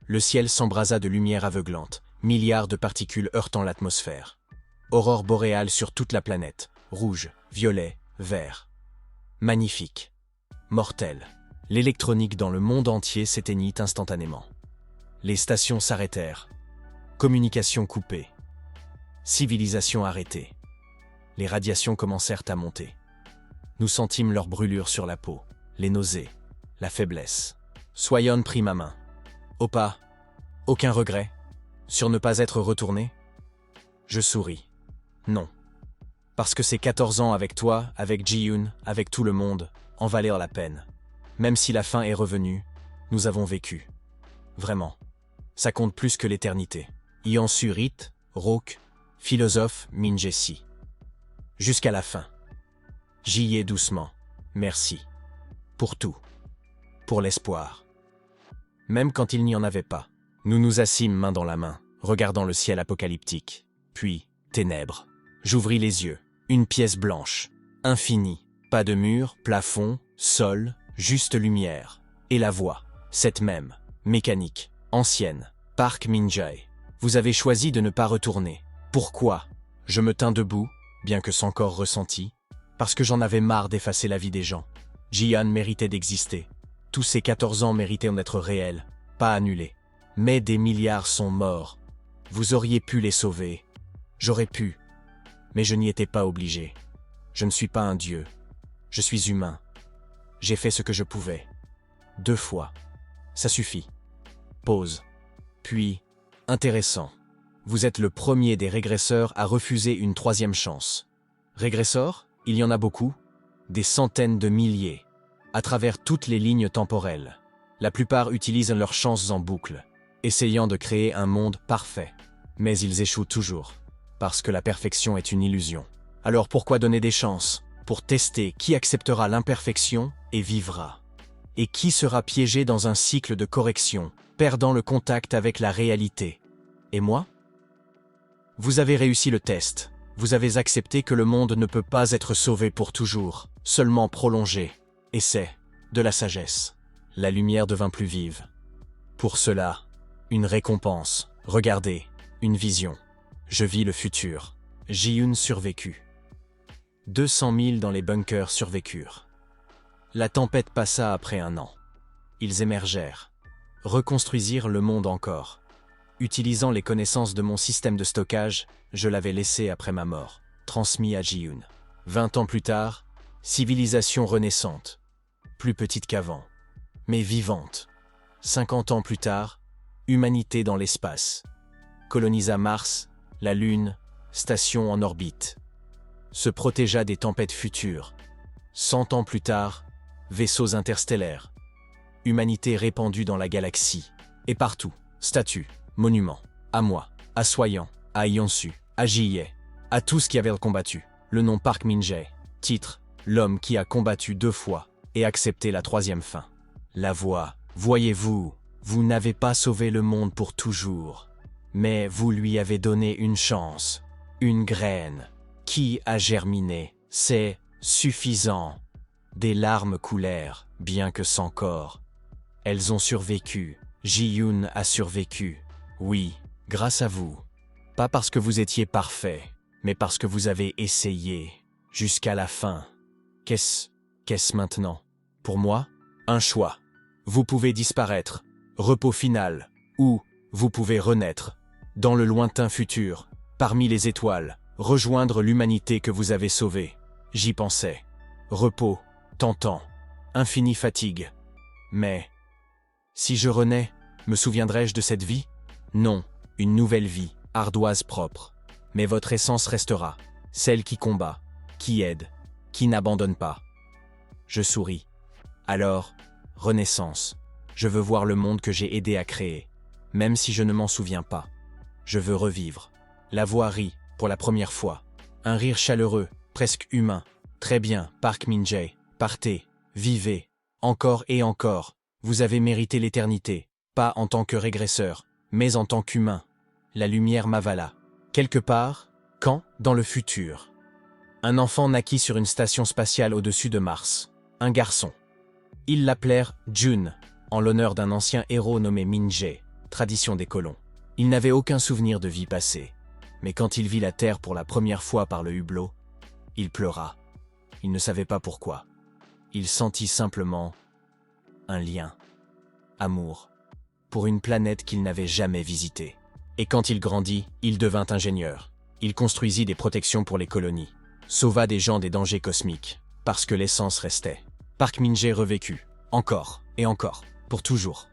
Le ciel s'embrasa de lumière aveuglante, milliards de particules heurtant l'atmosphère. Aurore boréale sur toute la planète, rouge, violet, vert. Magnifique. Mortel. L'électronique dans le monde entier s'éteignit instantanément. Les stations s'arrêtèrent. Communication coupée. Civilisation arrêtée. Les radiations commencèrent à monter. Nous sentîmes leur brûlure sur la peau, les nausées, la faiblesse. Soyeon prit ma main. Oppa, aucun regret sur ne pas être retourné? Je souris. Non. Parce que ces 14 ans avec toi, avec Ji-yoon, avec tout le monde, en valèrent la peine. Même si la fin est revenue, nous avons vécu. Vraiment. Ça compte plus que l'éternité. Yeonsu Rit, Rook, philosophe Min-jae-si. Jusqu'à la fin. Ji-hye doucement. Merci. Pour tout. Pour l'espoir. Même quand il n'y en avait pas. Nous nous assîmes main dans la main, regardant le ciel apocalyptique. Puis, ténèbres. J'ouvris les yeux. Une pièce blanche. Infinie. Pas de mur, plafond, sol, juste lumière. Et la voix. Cette même. Mécanique. Ancienne. Park Min-jae. Vous avez choisi de ne pas retourner. Pourquoi? Je me tins debout, bien que sans corps ressenti, parce que j'en avais marre d'effacer la vie des gens. Jian méritait d'exister. Tous ces 14 ans méritaient d'être réels, pas annulés. Mais des milliards sont morts. Vous auriez pu les sauver. J'aurais pu. Mais je n'y étais pas obligé. Je ne suis pas un dieu. Je suis humain. J'ai fait ce que je pouvais. 2 fois. Ça suffit. Pause. Puis, intéressant. Vous êtes le premier des régresseurs à refuser une 3e chance. Régresseurs, il y en a beaucoup. Des centaines de milliers. À travers toutes les lignes temporelles. La plupart utilisent leurs chances en boucle, essayant de créer un monde parfait. Mais ils échouent toujours. Parce que la perfection est une illusion. Alors pourquoi donner des chances? Pour tester qui acceptera l'imperfection et vivra. Et qui sera piégé dans un cycle de correction, perdant le contact avec la réalité. Et moi? Vous avez réussi le test. Vous avez accepté que le monde ne peut pas être sauvé pour toujours, seulement prolongé. Et c'est de la sagesse. La lumière devint plus vive. Pour cela, une récompense. Regardez, une vision. Je vis le futur. Ji-Yoon survécut. 200 000 dans les bunkers survécurent. La tempête passa après 1 an. Ils émergèrent. Reconstruisirent le monde encore. Utilisant les connaissances de mon système de stockage, je l'avais laissé après ma mort, transmis à Ji-Yoon. 20 ans plus tard, civilisation renaissante. Plus petite qu'avant, mais vivante. 50 ans plus tard, humanité dans l'espace. Colonisa Mars, la Lune, station en orbite. Se protégea des tempêtes futures. 100 ans plus tard, vaisseaux interstellaires. Humanité répandue dans la galaxie. Et partout, statues, monuments. À moi, à Soyang, à Yeonsu, à Jiye, à tous qui avaient combattu. Le nom Park Min-jae. Titre, l'homme qui a combattu 2 fois et accepté la 3e fin. La voix, voyez-vous, vous n'avez pas sauvé le monde pour toujours. Mais vous lui avez donné une chance, une graine, qui a germiné. C'est suffisant. Des larmes coulèrent, bien que sans corps. Elles ont survécu. Ji-Yoon a survécu. Oui, grâce à vous. Pas parce que vous étiez parfait, mais parce que vous avez essayé. Jusqu'à la fin. Qu'est-ce maintenant? Pour moi, un choix. Vous pouvez disparaître, repos final, ou vous pouvez renaître. Dans le lointain futur, parmi les étoiles, rejoindre l'humanité que vous avez sauvée. J'y pensais. Repos, tentant, infinie fatigue. Mais, si je renais, me souviendrai-je de cette vie? Non, une nouvelle vie, ardoise propre. Mais votre essence restera, celle qui combat, qui aide, qui n'abandonne pas. Je souris. Alors, renaissance. Je veux voir le monde que j'ai aidé à créer, même si je ne m'en souviens pas. Je veux revivre. La voix rit, pour la première fois. Un rire chaleureux, presque humain. Très bien, Park Min-jae, partez, vivez. Encore et encore, vous avez mérité l'éternité, pas en tant que régresseur, mais en tant qu'humain. La lumière m'avala. Quelque part, quand, dans le futur. Un enfant naquit sur une station spatiale au-dessus de Mars. Un garçon. Ils l'appelèrent Jun, en l'honneur d'un ancien héros nommé Min-jae, tradition des colons. Il n'avait aucun souvenir de vie passée, mais quand il vit la Terre pour la première fois par le hublot, il pleura. Il ne savait pas pourquoi. Il sentit simplement un lien, amour, pour une planète qu'il n'avait jamais visitée. Et quand il grandit, il devint ingénieur. Il construisit des protections pour les colonies, sauva des gens des dangers cosmiques, parce que l'essence restait. Park Min-jae revécut, encore et encore, pour toujours.